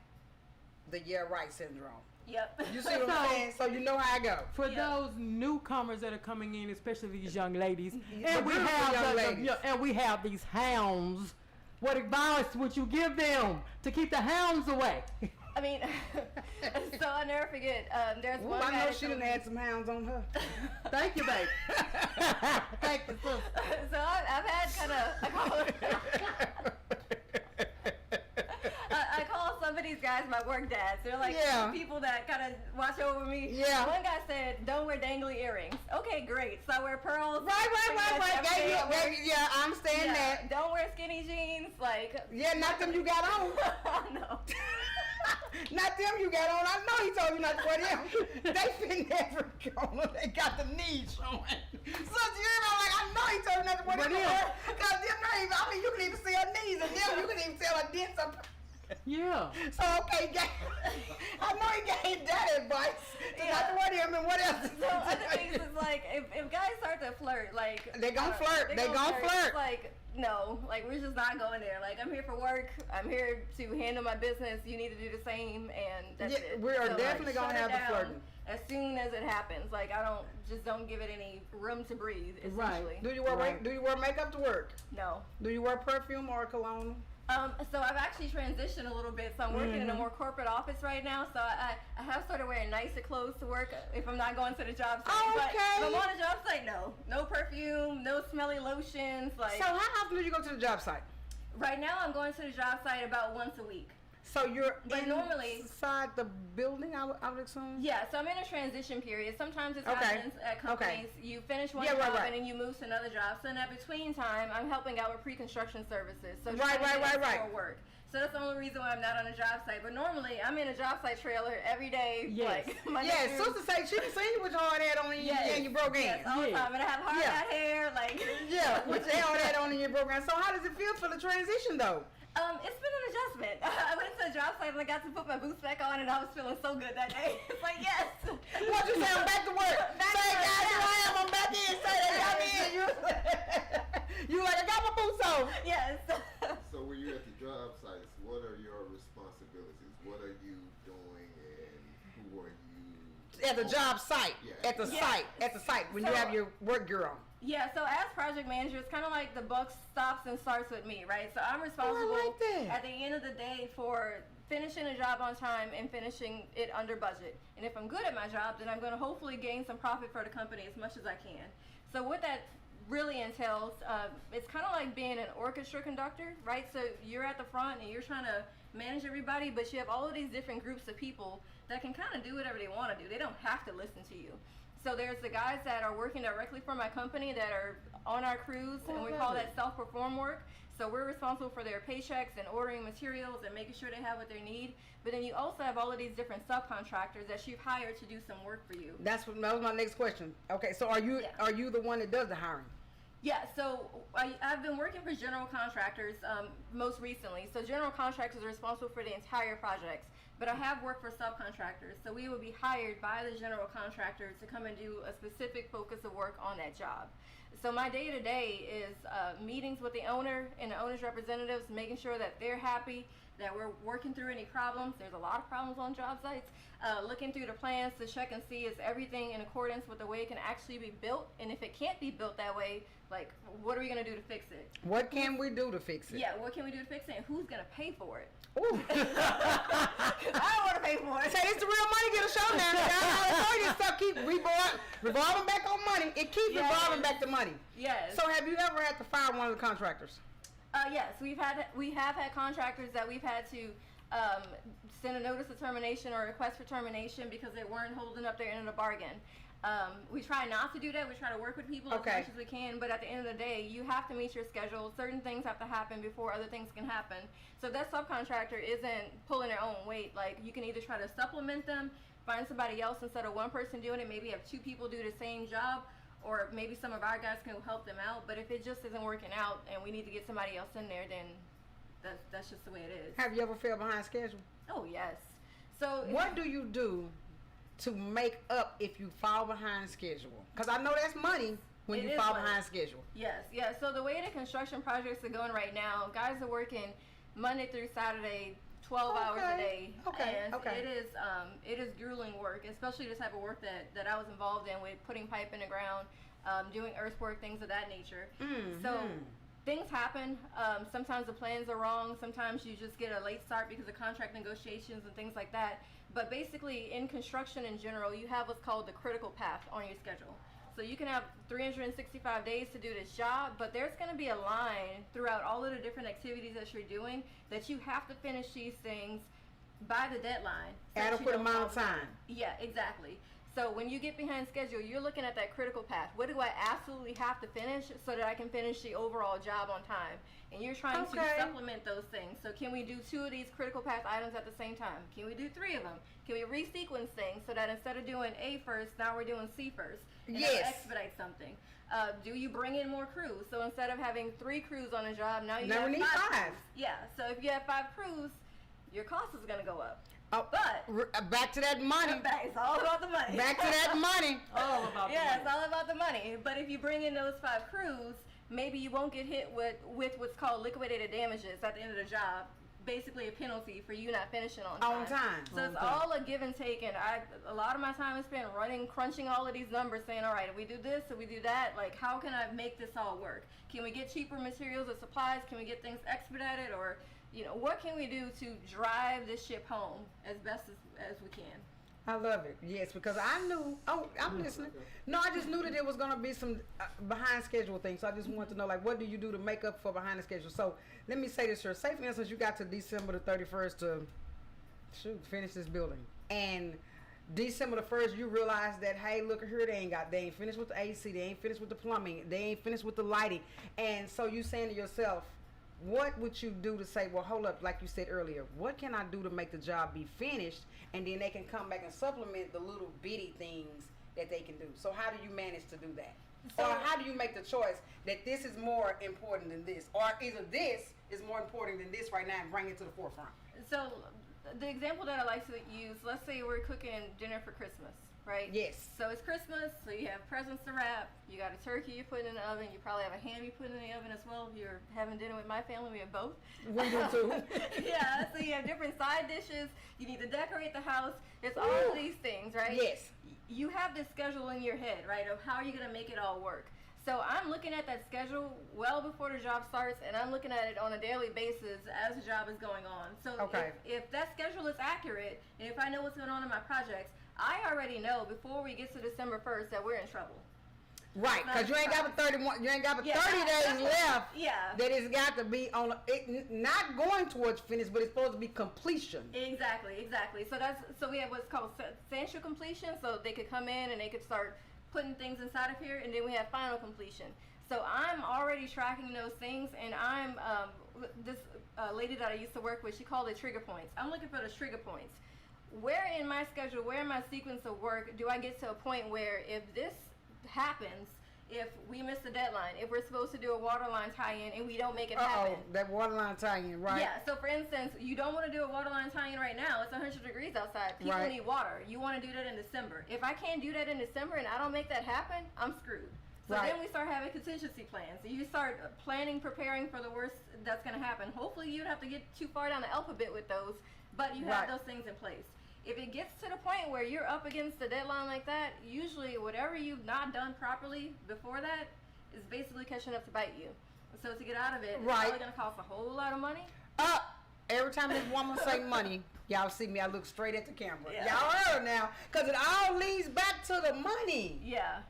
S1: the yeah right syndrome.
S5: Yep.
S1: You see what I'm
S2: So-
S1: saying? So you know how I go.
S2: For
S5: Yeah.
S2: those newcomers that are coming in, especially these young ladies,
S1: The
S2: and we
S1: beautiful
S2: have
S1: young
S2: the-
S1: ladies.
S2: yeah, and we have these hounds. What advice would you give them to keep the hounds away?
S5: I mean, so I'll never forget. There's
S1: Ooh,
S5: one
S1: I
S5: guy
S1: know
S5: that
S1: she
S5: told
S1: done
S5: me-
S1: had some hounds on her.
S2: Thank you, baby. Thank you, sister.
S5: So I've had kind of I call some of these guys my work dads. They're like
S1: Yeah.
S5: people that kind of watch over me.
S1: Yeah.
S5: One guy said, "Don't wear dangly earrings." Okay, great. So I wear pearls.
S1: Right.
S5: pretty much every day at work.
S1: Yeah, I understand
S5: Yeah.
S1: that.
S5: Don't wear skinny jeans. Like
S1: Yeah, not them you got on.
S5: no.
S1: Not them you got on. I know he told you not to wear them. They fit never on. They got the knees showing. So you know, like I know he told you not to wear
S2: But
S1: them.
S2: them-
S1: Because them not even, I mean, you can even see her knees, and them you can even tell her dents up.
S2: Yeah.
S1: So okay, I know he gave that advice to not to wear them, and what else?
S5: So other things is like if guys start to flirt, like
S1: They gonna
S5: I don't know,
S1: flirt. They gonna flirt.
S5: It's like no, like we're just not going there. Like I'm here for work. I'm here to handle my business. You need to do the same, and that's
S1: Yeah,
S5: it.
S1: we are
S5: So,
S1: definitely
S5: like,
S1: gonna
S5: shut
S1: have
S5: it
S1: the
S5: down
S1: flirting.
S5: as soon as it happens. Like I don't give it any room to breathe. Essentially,
S1: Do you wear
S2: Right.
S1: do you wear makeup to work?
S5: no.
S1: Do you wear perfume or cologne?
S5: So I've actually transitioned a little bit. So I'm working in a more corporate office right now. So I have started wearing nicer clothes to work if I'm not going to the job site. But
S1: Okay.
S5: if I'm on a job site, no perfume, no smelly lotions. Like
S1: So how often do you go to the job site?
S5: right now, I'm going to the job site about once a week.
S1: So you're
S5: But normally-
S1: inside the building, I would assume.
S5: Yeah, so I'm in a transition period. Sometimes it
S1: Okay.
S5: happens at companies. You finish one
S1: Yeah,
S5: job
S1: right.
S5: and then you move to another job. So in that between time, I'm helping out with pre-construction services. So
S1: Right,
S5: trying to get
S1: right.
S5: more work. So that's the only reason why I'm not on a job site. But normally, I'm in a job site trailer every day.
S2: Yes.
S5: Like, Monday
S1: Yeah,
S5: through-
S1: sister say she can see you with your hard hat on and you broke
S5: Yes,
S1: hands.
S5: all the
S2: Yeah.
S5: time. And I have hard
S1: Yeah.
S5: hat hair, like.
S1: Yeah, with your hard hat on and your broke hands. So how does it feel for the transition though?
S5: It's been an adjustment. I went to a job site and I got to put my boots back on, and I was feeling so good that day. It's like, yes.
S1: What you say? I'm back to work.
S5: Back
S1: Say,
S5: to work,
S1: guys, here
S5: yeah.
S1: I am. I'm back in. Say that I'm in. You like, I got my boots on.
S5: Yes.
S4: So when you're at the job sites, what are your responsibilities? What are you doing, and who are you?
S1: At the job site.
S4: Yeah.
S1: At the
S5: Yeah.
S1: site. At the site. When you
S5: So-
S1: have your work gear on.
S5: Yeah, so as project manager, it's kind of like the buck stops and starts with me, right? So I'm responsible
S1: like that.
S5: at the end of the day for finishing a job on time and finishing it under budget. And if I'm good at my job, then I'm going to hopefully gain some profit for the company as much as I can. So what that really entails, it's kind of like being an orchestra conductor, right? So you're at the front and you're trying to manage everybody, but you have all of these different groups of people that can kind of do whatever they want to do. They don't have to listen to you. So there's the guys that are working directly for my company that are on our crews, and we call that self-perform work. So we're responsible for their paychecks and ordering materials and making sure they have what they need. But then you also have all of these different subcontractors that you've hired to do some work for you.
S1: That was my next question. Okay, so are you the one that does the hiring?
S5: Yeah, so I've been working for general contractors most recently. So general contractors are responsible for the entire projects. But I have worked for subcontractors. So we would be hired by the general contractor to come and do a specific focus of work on that job. So my day-to-day is meetings with the owner and the owner's representatives, making sure that they're happy, that we're working through any problems. There's a lot of problems on job sites. Looking through the plans to check and see is everything in accordance with the way it can actually be built. And if it can't be built that way, like, what are we going to do to fix it?
S1: What can we do to fix it?
S5: Yeah, what can we do to fix it, and who's going to pay for it?
S1: Ooh.
S5: I don't want to pay for it.
S1: Say, this the real money get a show now. Y'all know this stuff keep revolving back on money. It keeps
S5: Yes.
S1: revolving back to money.
S5: Yes.
S1: So have you ever had to fire one of the contractors?
S5: Yes, we have had contractors that we've had to send a notice of termination or request for termination because they weren't holding up their end of the bargain. We try not to do that. We try to work with people as much as we can, but at the end of the day, you have to meet your schedule. Certain things have to happen before other things can happen. So if that subcontractor isn't pulling their own weight, like, you can either try to supplement them, find somebody else instead of one person doing it, maybe have two people do the same job, or maybe some of our guys can help them out. But if it just isn't working out and we need to get somebody else in there, then that's just the way it is.
S1: Have you ever fell behind schedule?
S5: Oh, yes. So
S1: What do you do to make up if you fall behind schedule? Because I know that's money when
S5: It
S1: you
S5: is
S1: fall
S5: money.
S1: behind schedule.
S5: Yes, yes. So the way the construction projects are going right now, guys are working Monday through Saturday, 12 hours a day. And it is grueling work, especially the type of work that I was involved in with putting pipe in the ground, doing earthwork, things of that nature. So things happen. Sometimes the plans are wrong. Sometimes you just get a late start because of contract negotiations and things like that. But basically, in construction in general, you have what's called the critical path on your schedule. So you can have 365 days to do this job, but there's going to be a line throughout all of the different activities that you're doing that you have to finish these things by the deadline. so that you
S1: Adequate
S5: don't
S1: amount of
S5: fall
S1: time.
S5: behind. Yeah, exactly. So when you get behind schedule, you're looking at that critical path. What do I absolutely have to finish so that I can finish the overall job on time? And you're trying to supplement those things. So can we do 2 of these critical path items at the same time? Can we do 3 of them? Can we resequence things so that instead of doing A first, now we're doing C first? And that'll expedite something. Do you bring in more crews? So instead of having 3 crews on a job, now you have
S1: we need
S5: 5
S1: 5.
S5: crews. Yeah, so if you have 5 crews, your cost is going to go up.
S1: Oh,
S5: But
S1: back to that money.
S5: it's all about the money.
S1: Back to that money.
S2: All about the
S5: Yeah,
S2: money.
S5: it's all about the money. But if you bring in those 5 crews, maybe you won't get hit with what's called liquidated damages at the end of the job. Basically a penalty for you not finishing on time.
S1: On time.
S5: So it's all a give and take, and a lot of my time is spent crunching all of these numbers, saying, all right, if we do this, if we do that, like, how can I make this all work? Can we get cheaper materials or supplies? Can we get things expedited? Or, what can we do to drive this ship home as best as we can?
S1: I love it. Yes, because I knew. Oh, I'm listening. No, I just knew that there was going to be some behind schedule things. So I just wanted to know, like, what do you do to make up for behind the schedule? So let me say this here. Say, for instance, you got to December the 31st to finish this building, and December the 1st, you realize that, hey, look here, they ain't finished with the AC, they ain't finished with the plumbing, they ain't finished with the lighting, and so you saying to yourself, what would you do to say, well, hold up, like you said earlier, what can I do to make the job be finished? And then they can come back and supplement the little bitty things that they can do. So how do you manage to do that?
S5: So,
S1: or how do you make the choice that this is more important than this? Or either this is more important than this right now and bring it to the forefront?
S5: So the example that I like to use, let's say we're cooking dinner for Christmas, right?
S1: Yes.
S5: So it's Christmas, so you have presents to wrap, you got a turkey you're putting in the oven, you probably have a ham you put in the oven as well. If you're having dinner with my family, we have both.
S1: We do too.
S5: Yeah, so you have different side dishes, you need to decorate the house, it's all of these things, right?
S1: Yes.
S5: You have this schedule in your head, right, of how are you going to make it all work. So I'm looking at that schedule well before the job starts, and I'm looking at it on a daily basis as the job is going on. So if that schedule is accurate, and if I know what's going on in my projects, I already know before we get to December 1st that we're in trouble.
S1: Right, because you ain't got but 31. You ain't got but 30 days left.
S5: Yeah.
S1: That it's got to be on. It not going towards finish, but it's supposed to be completion.
S5: Exactly. So we have what's called substantial completion. So they could come in and they could start putting things inside of here, and then we have final completion. So I'm already tracking those things, and I'm this lady that I used to work with. She called it trigger points. I'm looking for the trigger points. Where in my schedule, where in my sequence of work, do I get to a point where if this happens, if we miss the deadline, if we're supposed to do a water line tie-in and we don't make it happen?
S1: That water line tie-in, right?
S5: Yeah. So for instance, you don't want to do a water line tie-in right now. It's 100 degrees outside. People
S1: Right.
S5: need water. You want to do that in December. If I can't do that in December and I don't make that happen, I'm screwed. So
S1: Right.
S5: then we start having contingency plans. You start planning, preparing for the worst that's going to happen. Hopefully you don't have to get too far down the alphabet with those, but you have
S1: Right.
S5: those things in place. If it gets to the point where you're up against the deadline like that, usually whatever you've not done properly before that is basically catching up to bite you. So to get out of it, it's
S1: Right.
S5: probably going to cost a whole lot of money.
S1: Every time this woman say money, y'all see me, I look straight at the camera.
S5: Yeah.
S1: Y'all heard now, because it all leads back to the money.
S5: Yeah.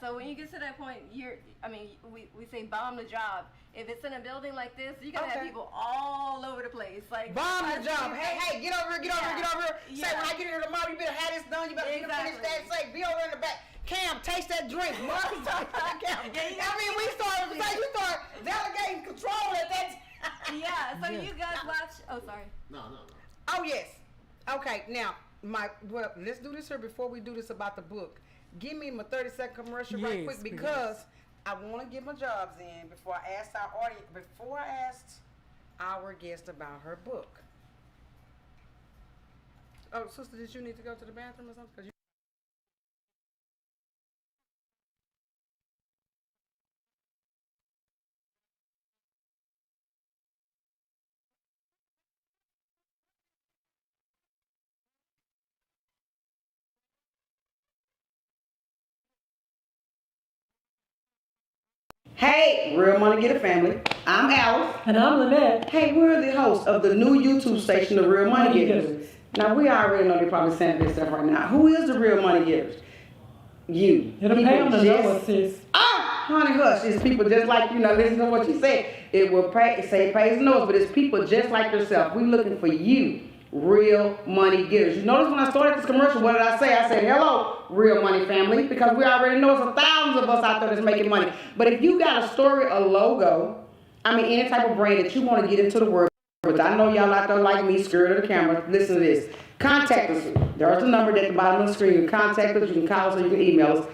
S5: So when you get to that point, we say bomb the job. If it's in a building like this, you're going to have people all over the place. Like
S1: Bomb the job. Hey, get over here, get over here, get over here.
S5: Yeah.
S1: Say, when I get here tomorrow, you better have this done. You better finish that. Say, be over in the back. Cam, taste that drink. Cam. We start delegating control at that time.
S5: Yeah, so you guys watch. Oh, sorry.
S4: No.
S1: Oh, yes. Okay, now, let's do this here before we do this about the book. Give me my 30-second commercial right quick because I want to get my jobs in before I ask our audience, before I asked our guest about her book. Oh, sister, did you need to go to the bathroom or something? 'Cause you Hey, Real Money Get a Family. I'm Alice.
S2: And I'm Lynette.
S1: Hey, we're the host of the new YouTube station, The Real Money Getters. Now, we already know they're probably saying this stuff right now. Who is the Real Money Getters? You.
S2: It'll pay them to know us, sis.
S1: Honey, hush. It's people just like you. Now, listen to what she said. It will say praise and knows, but it's people just like yourself. We're looking for you. Real money getters. You notice when I started this commercial, what did I say? I said, hello, real money family, because we already know there's thousands of us out there that's making money. But if you got a story, a logo, any type of brand that you want to get into the world, but I know y'all out there like me, scared of the camera, listen to this. Contact us. There's a number at the bottom of the screen. You can contact us, you can call us, or you can email us.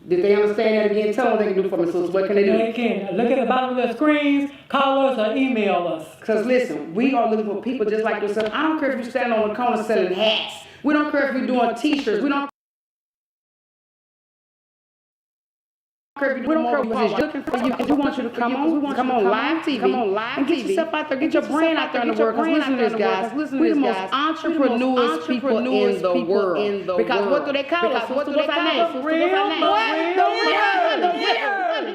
S1: Did they understand that again? Tell them what they can do for me, so what can they do?
S2: They can look at the bottom of the screens, call us, or email us.
S1: Because listen, we are looking for people just like yourself. I don't care if you're standing on the corner selling hats. We don't care if you're doing t-shirts. We don't care if you're doing more. We're just looking for you. We want you to come on. We want you to come on live TV. Come on live and get yourself out there. Get your brand out there in the world. Because listen to this, guys. We're the most entrepreneurial people in the world. Because what do they call us? What do they call us?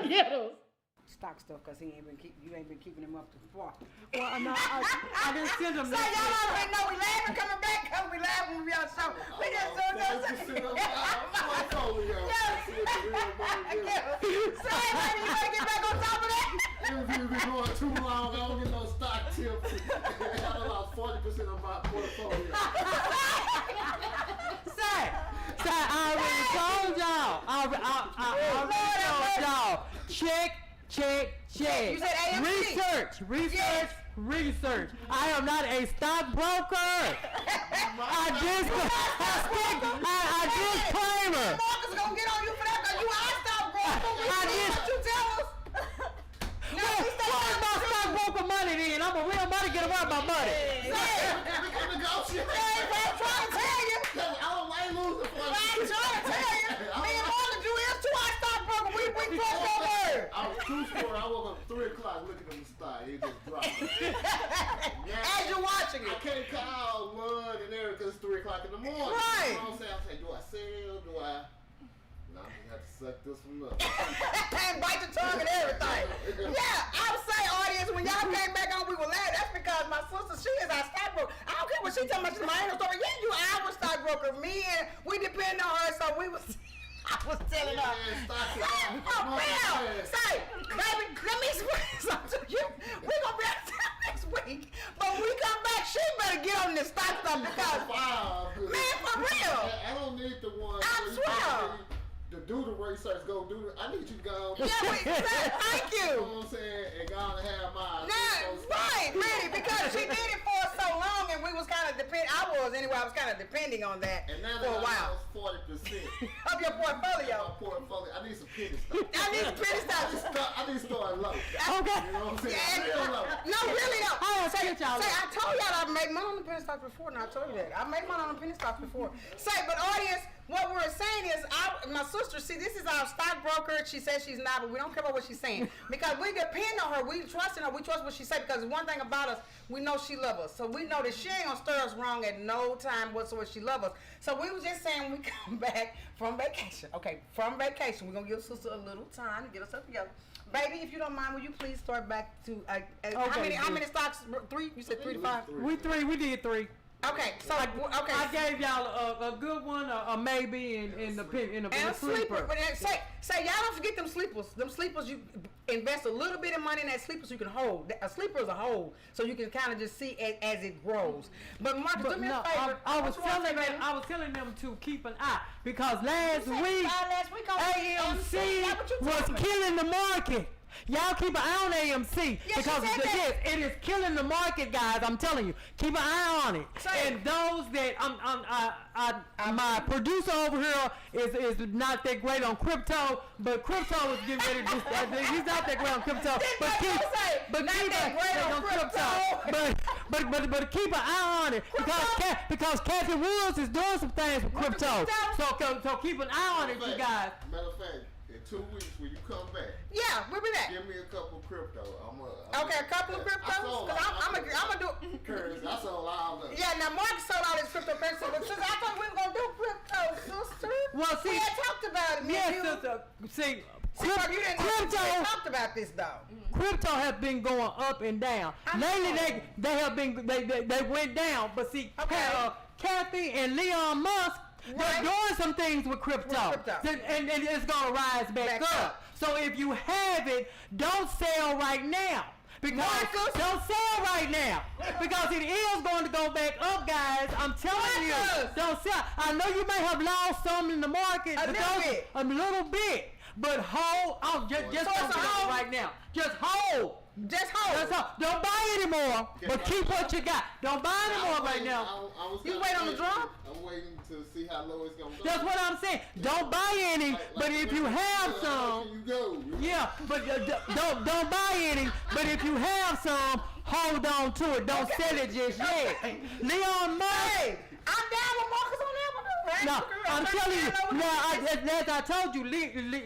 S1: Real. Stock stuff, because you ain't been keeping him up to far.
S2: Well, no, I didn't send them
S1: So y'all already know we laughing coming back because we laughing when we on show. We just so everybody, you better get back on top of that.
S4: If you've been going too long, I don't get no stock tips. I lost 40% of my portfolio.
S2: Say, I already told y'all. I already told y'all. Shit.
S1: You said AMC.
S2: Research. I am not a stockbroker. I disclaimer.
S1: Marcus gonna get on you for that because you are a stockbroker. You tell us. No,
S2: Where's my stockbroker money then? I'm a real money getter. Where's my money?
S1: I'm trying to tell you.
S4: I ain't losing for
S1: I'm trying to tell you. Me and Marcus, you is too our stockbroker. We trust your word.
S4: I was true story. I woke up 3 o'clock looking at the star. It just dropped.
S1: As you're watching
S4: I
S1: it.
S4: can't call Lud and Eric because it's 3 o'clock in the morning.
S1: Right.
S4: You know what I'm saying? I'm saying, do I sell? Do I? No, I just have to suck this one up.
S1: And bite the tongue and everything. Yeah, I would say, audience, when y'all came back on, we were laughing. That's because my sister, she is our stockbroker. I don't care what she talking about. She's my annual story. Yeah, you our stockbroker. Me and we depend on her, so we was. I was telling her. Say, baby, let me explain something to you. We're gonna be out of town next week, but when we come back, she better get on this stock stuff because, man, for real.
S4: I don't need the one.
S1: I swear.
S4: To do the research, go do it. I need you to go.
S1: Yeah, thank you.
S4: You know what I'm saying? And go on and have mine.
S1: Right, really, because she did it for so long, and we was kind of I was kind of depending on that
S4: And now
S1: for a
S4: that
S1: while.
S4: I lost 40%
S1: Of your portfolio.
S4: my portfolio, I need some penny stock.
S1: I need some penny stock.
S4: I need to start low.
S2: Okay.
S4: You know what I'm saying?
S1: Yeah,
S4: Real low.
S1: no, really though.
S2: I don't say y'all.
S1: Say, I told y'all I made money on the penny stocks before. Now I told you that I made money on the penny stocks before. Say, but audience, what we're saying is, my sister. See, this is our stockbroker. She says she's not, but we don't care about what she's saying because we depend on her. We trust in her. We trust what she said because one thing about us, we know she loves us. So we know that she ain't gonna stir us wrong at no time whatsoever. She loves us. So we was just saying when we come back from vacation. Okay, from vacation, we're gonna give sister a little time to get herself together. Baby, if you don't mind, will you please start back to how many stocks? 3? You said 3 to 5.
S2: We did 3.
S1: Okay, so okay.
S2: I gave y'all a good one, a maybe, in the sleeper.
S1: But say y'all don't forget them sleepers. Them sleepers, you invest a little bit of money in that sleeper so you can hold. A sleeper is a hold, so you can kind of just see it as it grows. But Marcus, do me a favor.
S2: I was telling them to keep an eye because last week AMC was killing the market. Y'all keep an eye on AMC because yes, it is killing the market, guys. I'm telling you, keep an eye on it. And those that my producer over here is not that great on crypto, but crypto is getting ready to do. He's not that great on crypto, but keep an eye on it because Kathy Woods is doing some things with crypto. So keep an eye on it, you guys.
S4: Matter of fact, in 2 weeks when you come back.
S1: Yeah, we'll be back.
S4: Give me a couple of crypto.
S1: Okay, a couple of cryptos? Because I'm gonna do...
S4: Currency. I sold all of them.
S1: Yeah, now Marcus sold all his cryptocurrency, but sister, I thought we were going to do crypto, sister.
S2: Well, see...
S1: We had talked about it, man.
S2: Yes, sister. See,
S1: you didn't talked about this, though.
S2: Crypto has been going up and down. Lately, they went down, but see, Kathy and Elon Musk, they're doing some things with crypto. And it's going to rise back up. So if you have it, don't sell right now. Because don't sell right now. Because it is going to go back up, guys. I'm telling you. Don't sell. I know you may have lost some in the market. A little bit. But hold on. Just don't hold right now. Just hold.
S1: Just hold.
S2: Don't buy anymore, but keep what you got. Don't buy anymore right now.
S1: You wait on the drop?
S4: I'm waiting to see how low it's going to go.
S2: That's what I'm saying. Don't buy any, but if you have some, yeah, but don't buy any, but if you have some, hold on to it. Don't sell it just yet. Leon Musk.
S1: Hey, I'm down with Marcus on that one. Right?
S2: No, I'm telling you. Now, as I told you,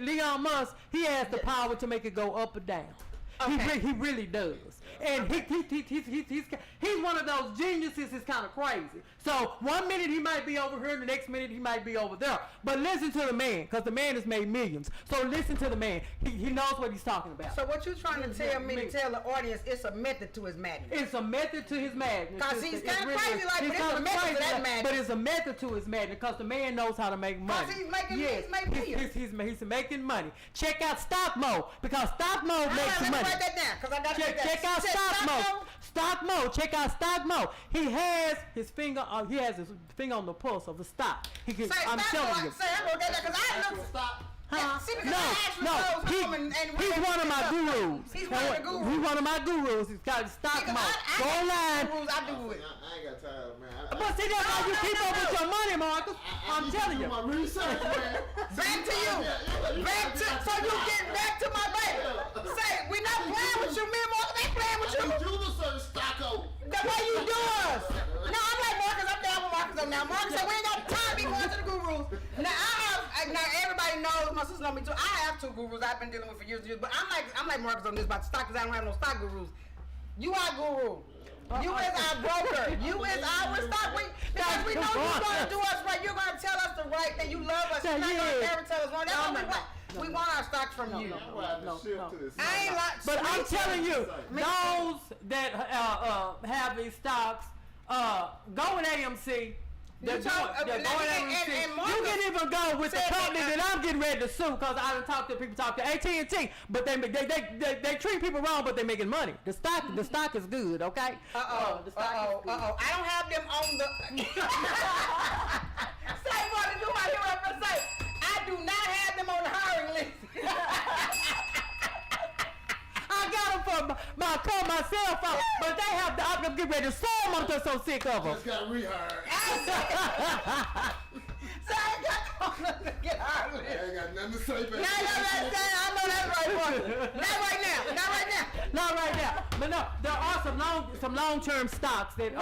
S2: Leon Musk, he has the power to make it go up or down. Okay. He really does. And he's one of those geniuses. It's kind of crazy. So 1 minute he might be over here, the next minute he might be over there. But listen to the man, because the man has made millions. So listen to the man. He knows what he's talking about.
S1: So what you're trying to tell me to tell the audience, it's a method to his madness.
S2: It's a method to his madness.
S1: Because he's kind of crazy like, but it's a method to that madness.
S2: But it's a method to his madness because the man knows how to make money.
S1: Because he's making millions.
S2: He's making money. Check out Stock Mode, because Stock Mode makes money.
S1: Let me write that down, because I got to
S2: check out Stock Mode. Stock Mode. Check out Stock Mode. He has his finger on the pulse of the stock. I'm telling you.
S1: Say, I wrote that down because I know.
S2: Huh?
S1: See, because
S2: No,
S1: Ashley
S2: no.
S1: goes home and
S2: He's one of my gurus.
S1: He's one of the gurus.
S2: He's one of my gurus. He's got stock
S1: Because
S2: market.
S1: I
S2: Go online.
S1: gurus I do it.
S4: I ain't got time, man.
S2: But see, that's how you keep up with your money, Marcus. I'm telling you.
S4: I my research, man.
S1: Back to you. Back to, so you get back to my baby. Say, we not playing with you, me and Marcus ain't playing with you.
S4: You the certain stocko.
S1: The way you do us. No, I'm like Marcus, I'm down with Marcus on now. Marcus said we ain't got time to be going to the gurus. Now everybody knows, my sister know me too. I have 2 gurus I've been dealing with for years and years. But I'm like Marcus on this about the stock because I don't have no stock gurus. You are guru. You is our broker. You is our stock. Because we know you're going to do us right. You're going to tell us the right thing. You love us. You're not going to ever tell us wrong. That's what we want. We want our stock from you. I ain't like.
S2: But I'm telling you, those that have these stocks, go with AMC. They're going AMC. You can even go with the company that I'm getting ready to sue because I done talked to people, talk to AT&T, but they treat people wrong, but they're making money. The stock is good, okay?
S1: I don't have them on the. Say what to do. I hear what I'm say. I do not have them on the hiring list.
S2: I got them for myself, but they have I'm getting ready to sue them. I'm just so sick of them.
S4: Just got rehired.
S1: So I ain't got nothing to get hired with.
S4: I ain't got nothing to say, baby.
S1: I know that's right, Marcus. Not right now.
S2: Not right now. But no, there are some long-term stocks that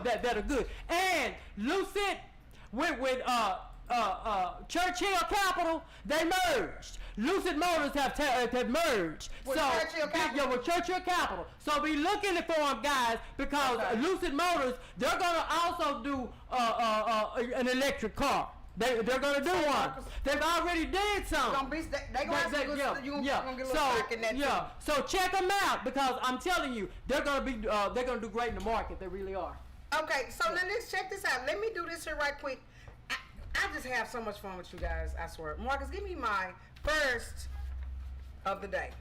S2: that are good. And Lucid with Churchill Capital, they merged. Lucid Motors have merged.
S1: With Churchill Capital?
S2: Yeah, with Churchill Capital. So be looking for them, guys, because Lucid Motors, they're gonna also do an electric car. They're gonna do one. They've already did some.
S1: They gonna have some good stuff. You gonna get a little stock in that too.
S2: So check them out because I'm telling you, they're gonna do great in the market. They really are.
S1: Okay, so now let's check this out. Let me do this here right quick. I just have so much fun with you guys, I swear. Marcus, give me my first of the day.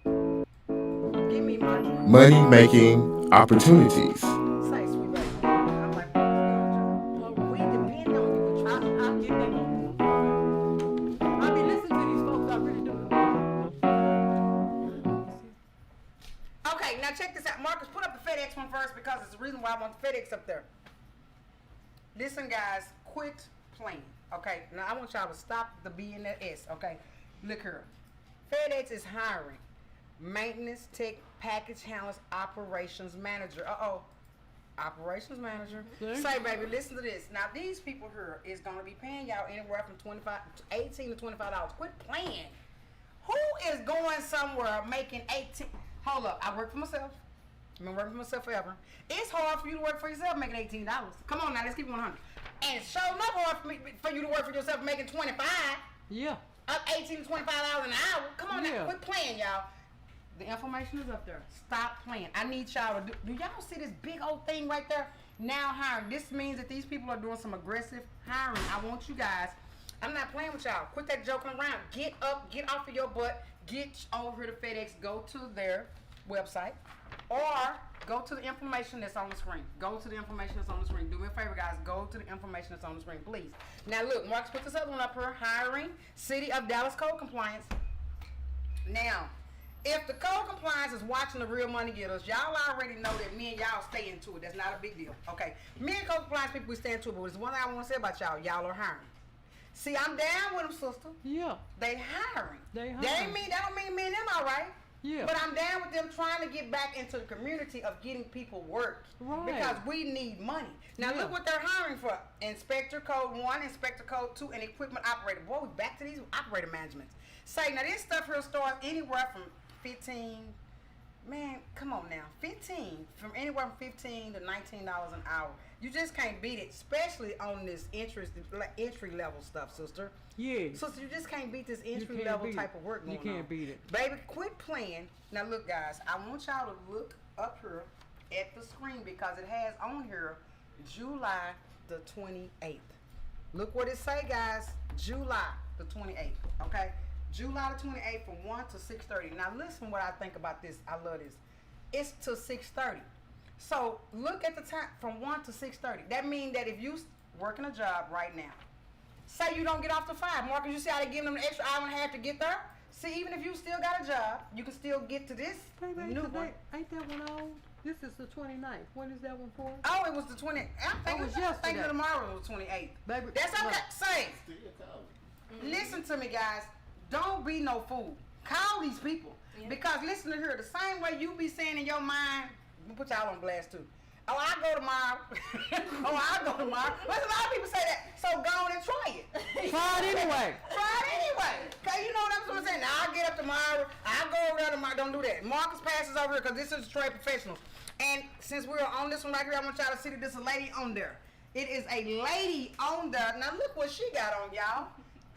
S1: Give me my
S4: Money making opportunities.
S1: say, sweet baby. I'm like, we depend on you.
S2: I'll get that. I be listening to these folks. I really do.
S1: Okay, now check this out. Marcus, put up the FedEx one first because it's the reason why I want the FedEx up there. Listen, guys, quit playing. Okay, now I want y'all to stop the B and the S. Okay, look here. FedEx is hiring maintenance tech, package handlers, operations manager. Operations manager. Say, baby, listen to this. Now, these people here is going to be paying y'all anywhere from $18 to $25. Quit playing. Who is going somewhere making 18? Hold up. I work for myself. I've been working for myself forever. It's hard for you to work for yourself making $18. Come on now, let's keep it 100. And it's sure enough hard for you to work for yourself making 25.
S2: Yeah.
S1: Up $18 to $25 an hour. Come on now,
S2: Yeah.
S1: quit playing, y'all. The information is up there. Stop playing. I need y'all to do y'all see this big old thing right there? Now hiring. This means that these people are doing some aggressive hiring. I want you guys. I'm not playing with y'all. Quit that joking around. Get up, get off of your butt, get over here to FedEx, go to their website, or go to the information that's on the screen. Go to the information that's on the screen. Do me a favor, guys. Go to the information that's on the screen, please. Now look, Marcus put this other one up here. Hiring, City of Dallas Code Compliance. Now, if the code compliance is watching the real money getters, y'all already know that me and y'all stay into it. That's not a big deal. Okay. Me and code compliance people, we stay into it, but there's one thing I want to say about y'all. Y'all are hiring. See, I'm down with them, sister.
S2: Yeah.
S1: They hiring.
S2: They
S1: That don't mean me and them all right.
S2: Yeah.
S1: But I'm down with them trying to get back into the community of getting people work.
S2: Right.
S1: Because we need money. Now look what they're hiring for. Inspector Code 1, Inspector Code 2, and Equipment Operator. Boy, we back to these operator managements. Say, now this stuff here starts anywhere from 15, man, come on now. 15, from anywhere from $15 to $19 an hour. You just can't beat it, especially on this entry level stuff, sister.
S2: Yeah.
S1: Sister, you just can't beat this entry level type of work going on.
S2: You can't beat it.
S1: Baby, quit playing. Now look, guys, I want y'all to look up here at the screen because it has on here July the 28th. Look what it say, guys. July the 28th, okay? July the 28th from 1 to 6:30. Now listen what I think about this. I love this. It's to 6:30. So look at the time from 1 to 6:30. That means that if you working a job right now Say you don't get off the 5. Marcus, you see how they give them an extra hour and a half to get there? See, even if you still got a job, you can still get to this new one.
S2: Ain't that one old? This is the 29th. When is that one for?
S1: Oh, it was the 20. I think
S2: it was
S1: I think
S2: yesterday.
S1: tomorrow was 28th.
S2: Baby,
S1: That's okay.
S2: look.
S1: Say,
S4: Still college.
S1: listen to me, guys. Don't be no fool. Call these people.
S5: Yeah.
S1: Because listen to her, the same way you be saying in your mind, we'll put y'all on blast too. Oh, I'll go tomorrow. Oh, I'll go tomorrow. But a lot of people say that. So go on and try it.
S2: Try it anyway.
S1: Try it anyway. Cause you know what I'm saying? Now I'll get up tomorrow. I'll go over there tomorrow. Don't do that. Marcus passes over here because this is trade professionals. And since we're on this one right here, I want y'all to see that there's a lady on there. It is a lady on there. Now look what she got on, y'all.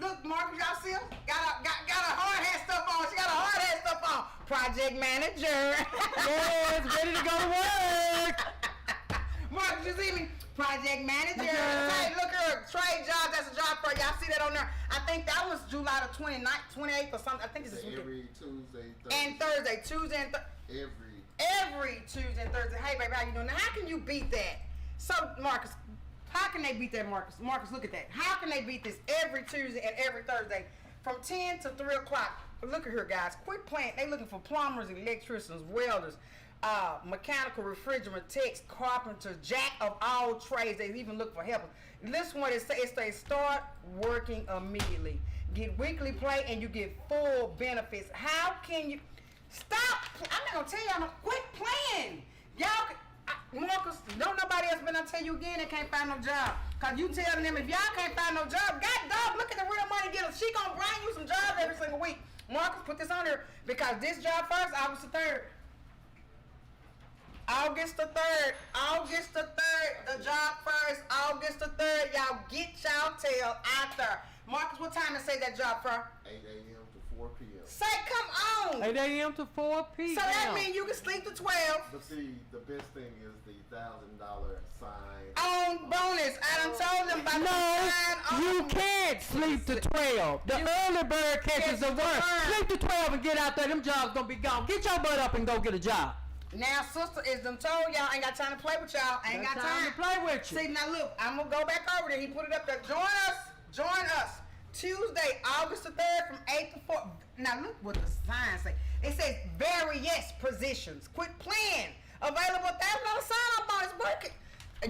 S1: Look, Marcus, y'all see her? Got a hard hat stuff on. She got a hard hat stuff on. Project manager.
S2: Yes, ready to go to work.
S1: Marcus, you see me? Project manager. Hey, look her trade job. That's a job for y'all. See that on there? I think that was July the 29th, 28th or something. I think it's this weekend.
S4: Every Tuesday, Thursday.
S1: And Thursday, Tuesday and every Tuesday and Thursday. Hey, baby, how you doing? Now, how can you beat that? So, Marcus, how can they beat that, Marcus? Marcus, look at that. How can they beat this every Tuesday and every Thursday from 10 to 3 o'clock? Look at her, guys. Quit playing. They looking for plumbers, electricians, welders, mechanical, refrigerant techs, carpenters, jack of all trades. They even look for helpers. Listen what it says. It says start working immediately. Get weekly pay and you get full benefits. How can you stop? I'm not gonna tell y'all. Quit playing. Y'all, Marcus, don't nobody else been gonna tell you again they can't find no job. Cause you telling them if y'all can't find no job, God dog, look at the real money getter. She gonna bring you some jobs every single week. Marcus, put this on there because this job first, August the 3rd. August the 3rd. August the 3rd. The job first. August the 3rd. Y'all get y'all tail out there. Marcus, what time it say that job for?
S4: 8 a.m. to 4 p.m.
S1: Say, come on.
S2: 8 a.m. to 4 p.m.
S1: So that means you can sleep to 12.
S4: But see, the best thing is the $1,000 sign.
S1: On bonus. I done told them about
S2: No,
S1: the sign
S2: you
S1: on.
S2: can't sleep to 12. The early bird catches the worm. Sleep to 12 and get out there. Them jobs gonna be gone. Get your butt up and go get a job.
S1: Now, sister is done told y'all ain't got time to play with y'all. Ain't got time
S2: to play with you.
S1: See, now look, I'm gonna go back over there. He put it up there. Join us. Join us. Tuesday, August the 3rd from 8 to 4. Now look what the sign say. It says various positions. Quit playing. Available $1,000 sign-up bonus. Working.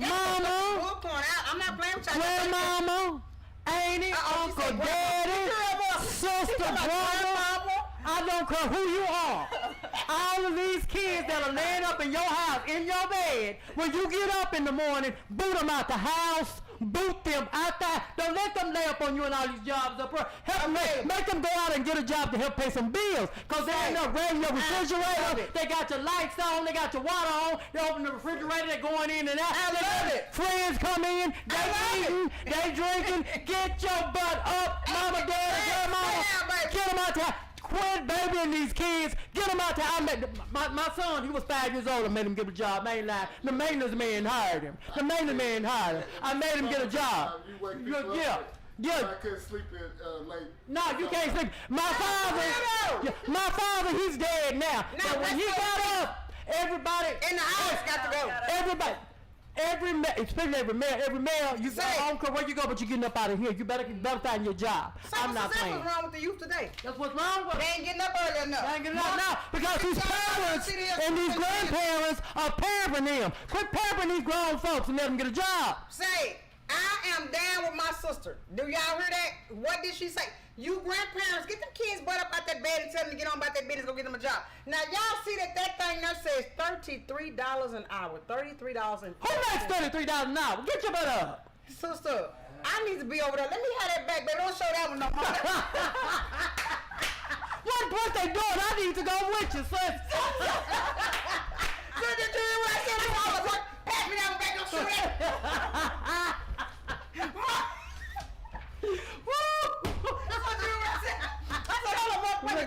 S2: Mama.
S1: Bullcorn out. I'm not playing with y'all.
S2: Grandmama, auntie,
S1: Uh-oh, she
S2: uncle,
S1: said
S2: daddy,
S1: grandma.
S2: sister,
S1: She talking about
S2: brother.
S1: grandmama.
S2: I don't care who you are. All of these kids that are laying up in your house, in your bed, when you get up in the morning, boot them out the house, boot them out there. Don't let them lay up on you and all these jobs up there. Help make them go out and get a job to help pay some bills. Because they end up raiding your refrigerator. They got your lights on. They got your water on. They open the refrigerator. They're going in and out.
S1: I love it.
S2: Friends come in. They eating. They drinking. Get your butt up. Mama, daddy, grandmama. Get them out there. Quit babying these kids. Get them out there. My son, he was 5 years old. I made him get a job. I ain't lying. The maintenance man hired him. I made him get a job.
S4: You wake people up.
S2: Yeah.
S4: I couldn't sleep in late.
S2: No, you can't sleep. My father, he's dead now. But when he got up, everybody
S1: In the house got to go.
S2: everybody. Especially every male, you
S1: Say.
S2: I don't care where you go, but you getting up out of here. You better find your job.
S1: So
S2: I'm not
S1: what's
S2: playing.
S1: wrong with the youth today?
S2: That's what's wrong with
S1: They
S2: it.
S1: ain't getting up early enough.
S2: They ain't getting up now because these parents and these grandparents are pampering them. Quit pampering these grown folks and let them get a job.
S1: Say, I am down with my sister. Do y'all hear that? What did she say? You grandparents, get them kids butt up out that bed and tell them to get on about that business, go get them a job. Now y'all see that thing there says $33 an hour. $33 and
S2: Who makes $33 an hour? Get your butt up.
S1: Sister, I need to be over there. Let me have that back, baby. Don't show that one no more.
S2: What birthday doing? I need to go with you, sis.
S1: Did you hear what I said? I was like, pass me that one back, don't show that. Woo! That's what you heard what I said. I said, hold on, wait,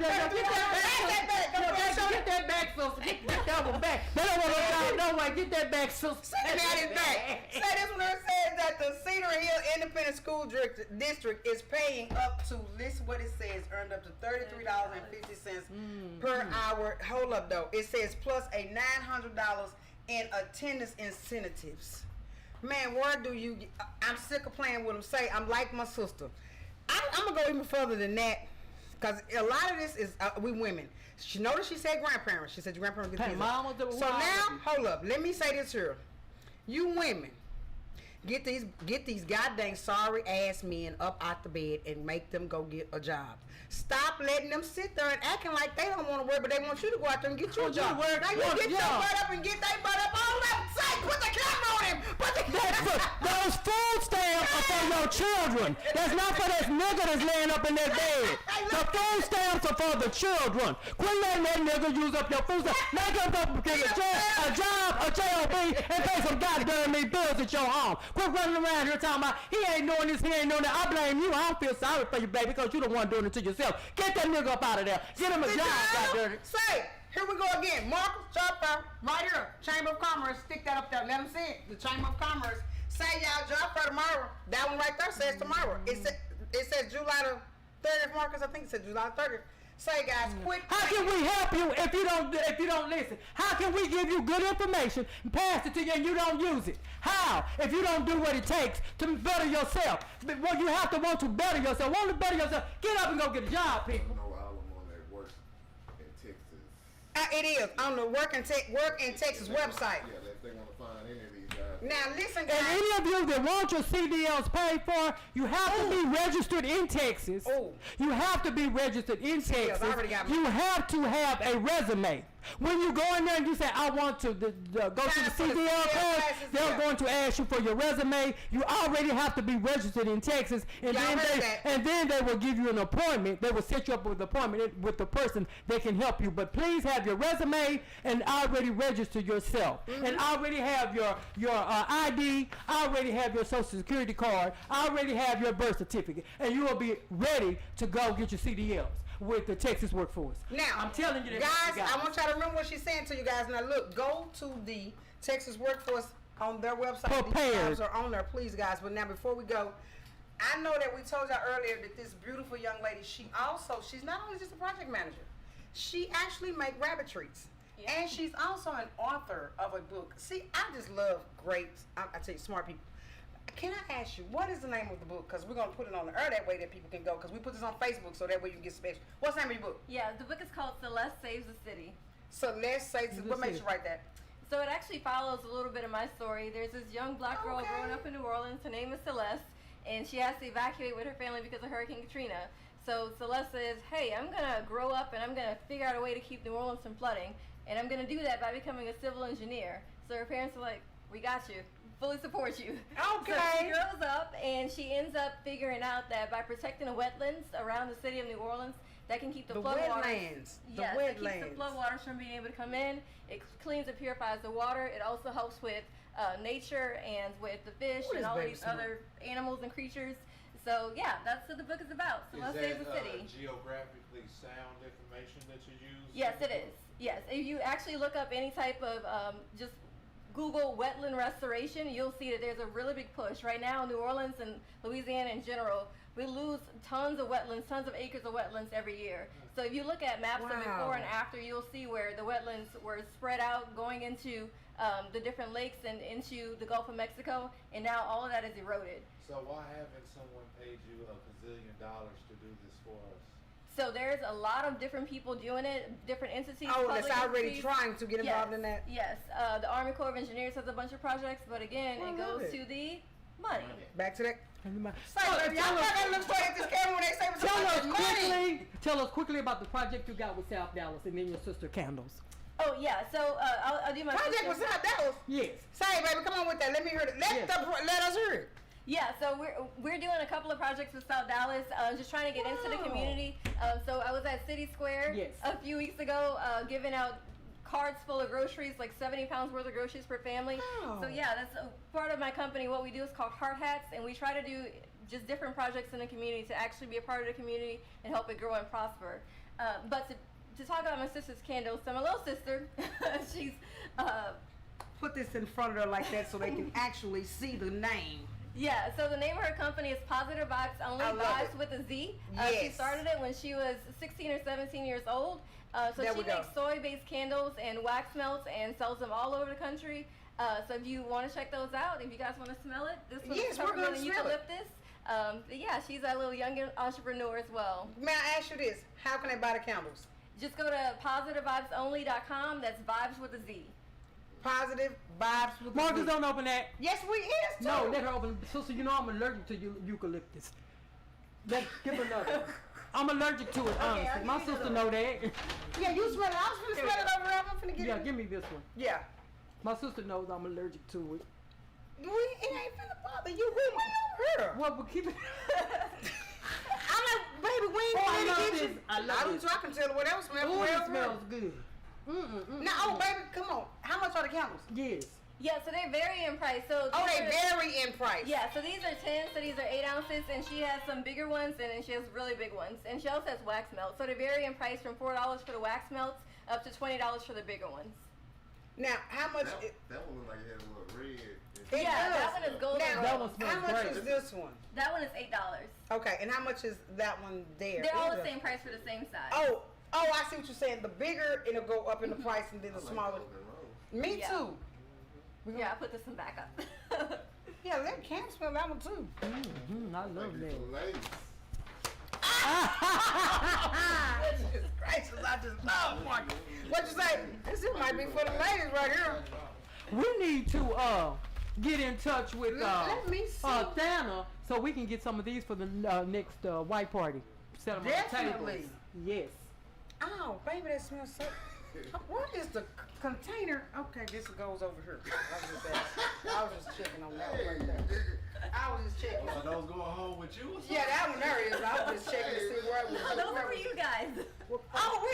S2: Get that back, sister. Get that one back. They don't want to go no way. Get that back, sister.
S1: Say this one says that the Cedar Hill Independent School District is paying up to, listen what it says, earned up to $33.50 per hour. Hold up though. It says plus a $900 in attendance incentives. Man, where do you? I'm sick of playing with them. Say I'm like my sister. I'm gonna go even further than that, cause a lot of this is we women. She noticed she said grandparents. She said your grandparents get
S2: Hey,
S1: kids.
S2: mama, the
S1: So now, hold up. Let me say this here. You women, get these goddamn sorry ass men up out the bed and make them go get a job. Stop letting them sit there and acting like they don't want to work, but they want you to go out there and get you a job. Now you get your butt up and get their butt up. All that say, put the camera on him. Put the
S6: Those food stamps are for your children. That's not for this nigga that's laying up in that bed. The food stamps are for the children. Quit letting that nigga use up your food stamps. Make him go get a job, a job, and pay some goddamn me bills at your home. Quit running around here talking about he ain't doing this, he ain't doing that. I blame you. I don't feel sorry for you, baby, because you the one doing it to yourself. Get that nigga up out of there. Get him a job, goddamn.
S1: Say, here we go again. Marcus, job fair, right here. Chamber of Commerce. Stick that up there. Let them see it. The Chamber of Commerce. Say y'all job fair tomorrow. That one right there says tomorrow. It says July the 30th, Marcus. I think it said July 30th. Say, guys, quit.
S6: How can we help you if you don't listen? How can we give you good information and pass it to you and you don't use it? How? If you don't do what it takes to better yourself. Well, you have to want to better yourself. Want to better yourself. Get up and go get a job, people.
S4: No album on that work in Texas.
S1: It is on the Work in Texas website.
S4: Yeah, if they want to find any of these guys.
S1: Now, listen, guys.
S6: And any of you that want your CDLs paid for, you have to be registered in Texas.
S1: Ooh.
S6: You have to be registered in Texas.
S1: I already got mine.
S6: You have to have a resume. When you go in there and you say, I want to go to the
S1: for the
S6: CDL
S1: CDL
S6: class,
S1: classes,
S6: they're
S1: yeah.
S6: going to ask you for your resume. You already have to be registered in Texas, and
S1: Yeah, I heard that.
S6: then they will give you an appointment. They will set you up with an appointment with the person that can help you. But please have your resume and already register yourself, and already have your ID, already have your social security card, already have your birth certificate, and you will be ready to go get your CDLs with the Texas workforce.
S1: Now,
S6: I'm telling you that,
S1: guys, I want y'all to remember what she's saying to you guys. Now, look, go to the Texas Workforce on their website.
S6: Prepared.
S1: These jobs are on there, please, guys. But now, before we go, I know that we told y'all earlier that this beautiful young lady, she's not only just a project manager, she actually make rabbit treats.
S5: Yeah.
S1: And she's also an author of a book. See, I just love great, I tell you, smart people. Can I ask you, what is the name of the book? Because we're going to put it on the air that way that people can go. Because we put this on Facebook so that way you can get special. What's the name of your book?
S5: Yeah, the book is called Celeste Saves the City.
S1: So let's say, what makes you write that?
S5: So it actually follows a little bit of my story. There's this young black girl
S1: Okay.
S5: growing up in New Orleans. Her name is Celeste, and she has to evacuate with her family because of Hurricane Katrina. So Celeste says, hey, I'm going to grow up and I'm going to figure out a way to keep New Orleans from flooding. And I'm going to do that by becoming a civil engineer. So her parents are like, we got you. Fully support you.
S1: Okay.
S5: So she grows up and she ends up figuring out that by protecting the wetlands around the city of New Orleans, that can keep the flood
S1: wetlands.
S5: Yes,
S1: The
S5: it keeps
S1: wetlands.
S5: the flood waters from being able to come in. It cleans and purifies the water. It also helps with nature and with the fish
S1: Ooh,
S5: and
S1: this
S5: all
S1: baby's
S5: these
S1: smart.
S5: other animals and creatures. So yeah, that's what the book is about. So let's save the city.
S3: Geographically sound information that you use?
S5: Yes, it is. Yes, if you actually look up any type of just Google wetland restoration, you'll see that there's a really big push right now in New Orleans and Louisiana in general. We lose tons of wetlands, tons of acres of wetlands every year. So if you look at maps of before and after, you'll see where the wetlands were spread out going into the different lakes and into the Gulf of Mexico, and now all of that is eroded.
S3: So why haven't someone paid you $1 gazillion to do this for us?
S5: So there's a lot of different people doing it, different entities.
S1: Oh,
S5: public
S1: that's already
S5: entities.
S1: trying to get involved in that.
S5: Yes, the Army Corps of Engineers has a bunch of projects, but again,
S1: I
S5: it
S1: love
S5: goes
S1: it.
S5: to the money.
S1: Back to that. Say,
S6: Tell
S1: baby, y'all gotta look straight at this camera when they say what's money.
S6: Tell us quickly about the project you got with South Dallas and then your sister Candles.
S5: Oh yeah, so I'll do my
S1: Project
S5: sister.
S1: was not Dallas.
S6: Yes.
S1: Say, baby, come on with that. Let me hear it. Let us hear it.
S5: Yeah, so we're doing a couple of projects with South Dallas, just trying to get into the community. So I was at City Square
S6: Yes.
S5: a few weeks ago, giving out carts full of groceries, like 70 pounds worth of groceries per family.
S1: Oh.
S5: So yeah, that's a part of my company. What we do is called Heart Hats, and we try to do just different projects in the community to actually be a part of the community and help it grow and prosper. But to talk about my sister's candles, so my little sister, she's
S1: Put this in front of her like that so they can actually see the name.
S5: yeah, so the name of her company is Positive Vibes Only,
S1: I love
S5: Vibes
S1: it.
S5: with a Z. She
S1: Yes.
S5: started it when she was 16 or 17 years old. So
S1: There
S5: she
S1: we go.
S5: makes soy-based candles and wax melts and sells them all over the country. So if you want to check those out, if you guys want to smell it, this one's
S1: Yes, we're gonna
S5: peppermint and
S1: smell it.
S5: eucalyptus. Yeah, she's a little young entrepreneur as well.
S1: May I ask you this? How can they buy the candles?
S5: Just go to positivevibesonly.com. That's vibes with a Z.
S1: Positive vibes with
S6: Marcus,
S1: the-
S6: don't open that.
S1: Yes, we is too.
S6: No, let her open. Sister, you know I'm allergic to eucalyptus. Give her another. I'm allergic to it, honestly.
S5: I'll
S6: My
S5: give you
S6: sister
S5: another
S6: know that.
S1: Yeah, you smell it. I was finna
S5: Here we
S1: smell it over there. I'm finna get
S6: Yeah,
S1: it.
S6: give me this one.
S1: Yeah.
S6: My sister knows I'm allergic to it.
S1: It ain't finna bother you. We way over here.
S6: Well, but keep it.
S1: I'm like, baby, we ain't
S6: Oh, I
S1: finna
S6: love
S1: get
S6: this.
S1: you.
S6: I love
S1: do
S6: this.
S1: too. I can tell whatever smells.
S6: Oh,
S1: well
S6: it smells good.
S1: Now, oh, baby, come on. How much are the candles?
S6: Yes.
S5: Yeah, so they vary in price. So
S1: Oh,
S5: these
S1: they
S5: are-
S1: vary in price.
S5: Yeah, so these are 10, so these are 8 ounces, and she has some bigger ones, and then she has really big ones. And she also has wax melts. So they vary in price from $4 for the wax melts up to $20 for the bigger ones.
S1: Now, how much?
S4: That one looked like it had a little red.
S1: It
S5: Yeah,
S1: does.
S5: that one is golden.
S1: Now,
S6: That one smells
S1: how much
S6: great.
S1: is this one?
S5: That one is $8.
S1: Okay, and how much is that one there?
S5: They're all
S1: Either.
S5: the same price for the same size.
S1: Oh, I see what you're saying. The bigger it'll go up in the price, and then the smaller. Me
S5: Yeah.
S1: too.
S5: Yeah, I put this one back up.
S1: Yeah, that can smell that one too.
S6: I love that.
S4: Ladies.
S1: Goodness gracious, I just love Marcus. What you say? This might be for the ladies right here.
S6: We need to get in touch with
S1: Let me see.
S6: Thana so we can get some of these for the next white party. Set 'em on the
S1: Definitely.
S6: tables. Yes.
S1: Oh, baby, that smells so. What is the container? Okay, this goes over here. I was just checking on that one right there. I was just checking.
S3: Are those going home with you? Or something?
S1: Yeah, that one there is. I was just checking to see where it was.
S5: Oh, those are for you guys.
S1: Oh,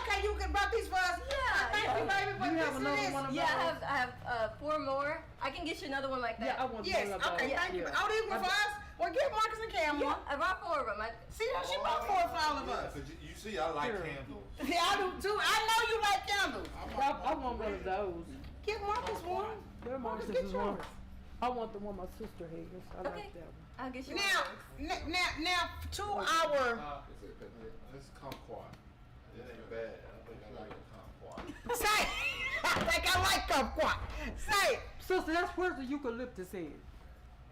S1: okay, you can brought these for us.
S5: Yeah,
S1: Thank you, baby.
S6: You
S1: What
S6: have
S1: this
S6: another
S1: is?
S6: one of
S5: Yeah,
S6: those?
S5: I have 4 more. I can get you another one like that.
S6: Yeah, I want
S1: Yes,
S6: one of those.
S1: okay, thank you.
S6: Yeah.
S1: Oh, these were for us? Well, give Marcus and Cam
S5: Yeah,
S1: one.
S5: I brought 4 of them.
S1: See, she bought 4 for all of
S3: Yeah,
S1: us.
S3: 'cause you see, I like
S6: Sure.
S3: candles.
S1: Yeah, I do too. I know you like candles.
S6: I want one of those.
S1: Give Marcus one.
S6: Where
S1: Marcus,
S6: Marcus
S1: get
S6: is
S1: yours.
S6: one. I want the one my sister has. I
S5: Okay.
S6: like that one.
S5: I'll get you
S1: Now,
S5: one.
S1: now, to our.
S3: It's kumquat. It ain't bad. I think I like kumquat.
S1: Say, I think I like kumquat. Say,
S6: Sister, that's where the eucalyptus is.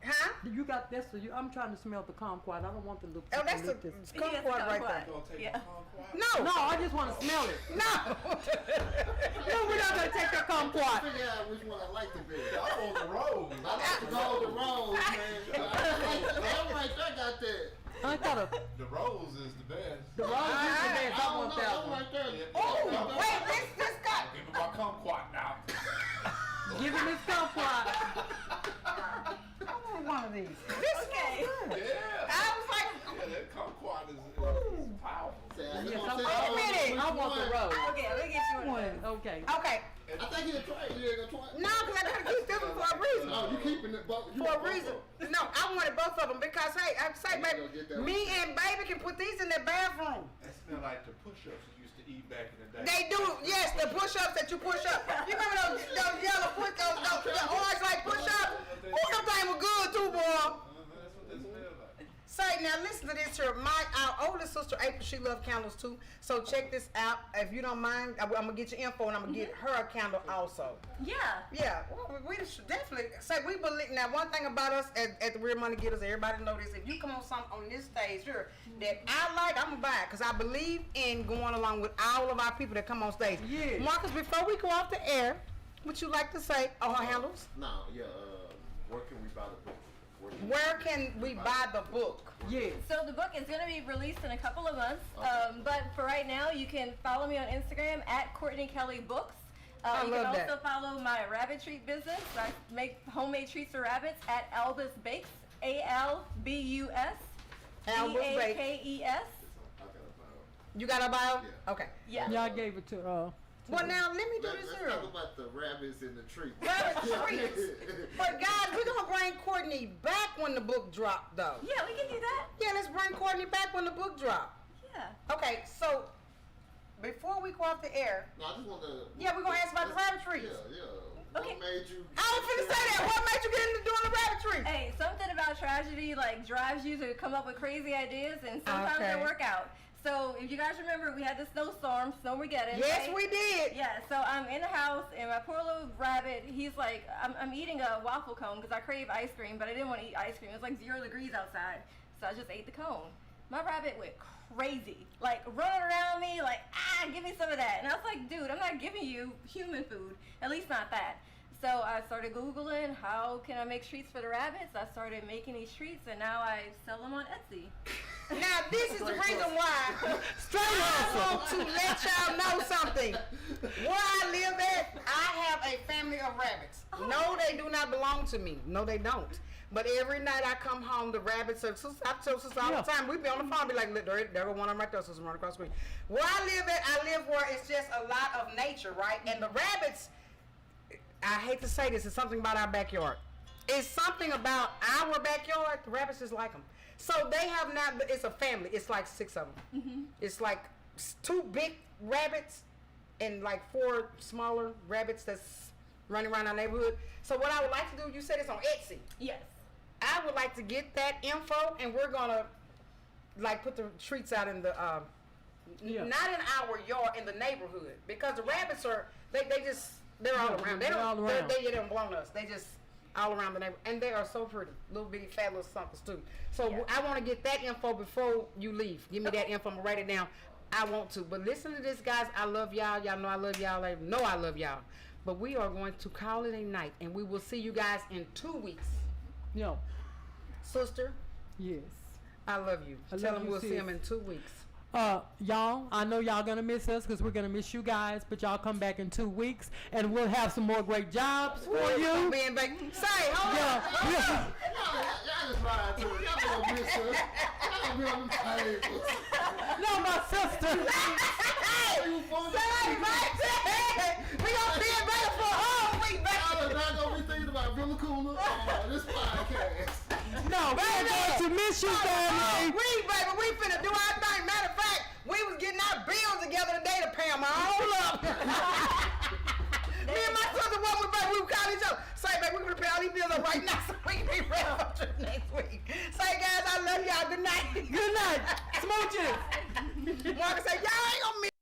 S1: huh?
S6: You got this. I'm trying to smell the kumquat. I don't want the
S1: Oh, that's the
S6: eucalyptus.
S1: kumquat right there.
S3: You gonna take
S5: Yeah.
S3: the kumquat?
S1: No,
S6: No, I just want to smell it.
S1: no.
S6: No, we're not gonna take the kumquat.
S4: Figure out which one I like the best.
S3: I want the rose.
S4: I like the golden rose, man. That right there got that.
S6: I gotta.
S3: The rose is the best.
S6: The rose is the best. I want that
S4: That
S6: one.
S4: right there.
S1: Oh, wait, this got.
S3: Give me my kumquat now.
S6: Give him his kumquat.
S1: I want one of these. This
S5: Okay.
S1: smells good.
S3: Yeah.
S1: I was like,
S3: Yeah, that kumquat is powerful.
S6: Yes,
S1: Wait a minute.
S6: I want the rose.
S5: Okay, let me get you one. of those.
S6: Okay.
S1: okay,
S4: I think he'll try it. You ain't gonna try it?
S1: no, because I gotta keep this one for a reason.
S4: Oh, you keeping it, but you
S1: For a
S4: want both
S1: reason.
S4: of them.
S1: No, I wanted both of them because, hey, I'm saying,
S4: You gonna get
S1: baby,
S4: that
S1: me and baby can put these in the bathroom.
S3: That smell like the push-ups you used to eat back in the day.
S1: They do, yes, the push-ups that you push up. You remember those yellow those the orange like push-ups? Oh, them things were good too, boy.
S3: That's what they smell like.
S1: Say, now listen to this here. Our older sister April, she loves candles too. So check this out. If you don't mind, I'm gonna get your info and I'm gonna get her a candle also.
S5: Yeah.
S1: Yeah, well, we should definitely say we believe. Now, one thing about us at the Real Money Getters, everybody know this. If you come on something on this stage here that I like, I'm gonna buy it because I believe in going along with all of our people that come on stage.
S6: Yes.
S1: Marcus, before we go off the air, what you like to say? Oh, her handles.
S4: No, yeah. Where can we buy the book?
S1: Where can we buy the book?
S6: Yes.
S5: So the book is going to be released in a couple of months, but for right now, you can follow me on Instagram at Courtney Kelly Books.
S1: I
S5: You
S1: love
S5: can
S1: that.
S5: also follow my rabbit treat business. I make homemade treats for rabbits at Albus Bakes, ALBUS
S1: Albus Bakes.
S5: BAKES.
S4: I got a bio.
S1: You got a bio?
S4: Yeah.
S1: Okay.
S5: Yeah.
S6: Yeah, I gave it to
S1: Well, now let me do
S4: Let's
S1: this here.
S4: talk about the rabbits in the tree.
S1: Rabbit treats. But guys, we're gonna bring Courtney back when the book dropped, though.
S5: Yeah, we can do that.
S1: Yeah, let's bring Courtney back when the book dropped.
S5: Yeah.
S1: Okay, so before we go off the air,
S4: No, I just want to.
S1: yeah, we're gonna ask about the rabbit trees.
S4: Yeah.
S5: Okay.
S4: What made you?
S1: I was finna say that. What made you get into doing the rabbit trees?
S5: Hey, something about tragedy like drives you to come up with crazy ideas, and sometimes
S1: Okay.
S5: they work out. So if you guys remember, we had the snowstorm, Snowmageddon.
S1: Yes,
S5: right?
S1: we did.
S5: Yeah, so I'm in the house, and my poor little rabbit, he's like, I'm eating a waffle cone because I crave ice cream, but I didn't want to eat ice cream. It was like 0 degrees outside, so I just ate the cone. My rabbit went crazy, like running around me, like, give me some of that. And I was like, dude, I'm not giving you human food, at least not that. So I started Googling, how can I make treats for the rabbits? I started making these treats, and now I sell them on Etsy.
S1: Now, this is the reason why
S6: Straight
S1: I
S6: hustle.
S1: want to let y'all know something. Where I live at, I have a family of rabbits. No, they do not belong to me. No, they don't. But every night I come home, the rabbits are, I tell sister all
S6: Yeah.
S1: the time, we be on the phone, be like, look, there go one of them right there, sister, run across the screen. Where I live where it's just a lot of nature, right? And the rabbits, I hate to say this, it's something about our backyard. It's something about our backyard, the rabbits just like them. So they have not, it's a family, it's like 6 of them.
S5: Mm-hmm.
S1: It's like 2 big rabbits and like 4 smaller rabbits that's running around our neighborhood. So what I would like to do, you said it's on Etsy.
S5: Yes.
S1: I would like to get that info, and we're gonna like put the treats out in the
S6: Yeah.
S1: not in our yard, in the neighborhood, because the rabbits are they're all around. They
S6: they're all
S1: don't
S6: around.
S1: they don't belong to us. They just all around the neighborhood, and they are so pretty, little bitty fat little suckers too. So
S5: Yeah.
S1: I want to get that info before you leave. Give me that info. I'm gonna write it down. I want to, but listen to this, guys. I love y'all. Y'all know I love y'all. I know I love y'all. But we are going to call it a night, and we will see you guys in 2 weeks.
S6: Yo,
S1: Sister,
S6: yes.
S1: I love you.
S6: I
S1: Tell
S6: love
S1: them
S6: you,
S1: we'll see
S6: sis.
S1: them in 2 weeks.
S6: Y'all, I know y'all gonna miss us because we're gonna miss you guys, but y'all come back in 2 weeks and we'll have some more great jobs for you.
S1: Being back. Say, hold
S6: Yeah,
S1: on.
S6: yeah.
S4: Y'all just lying to me. Y'all gonna miss us. Y'all gonna be on them tables.
S6: No, my sister.
S1: Hey, say, right there. We gonna be in better for a whole week,
S4: Y'all
S1: baby.
S4: are not gonna be thinking about Villa Koola on this podcast.
S6: No, we're going to miss you, family.
S1: Baby, we finna do our thing. Matter of fact, we was getting our bills together today to pay them all up. Me and my sister, we would call each other. Say, baby, we gonna pay all these bills up right now so we can be ready for trip next week. Say, guys, I love y'all. Good night.
S6: Good night. Smooches.
S1: Marcus say, y'all ain't gonna miss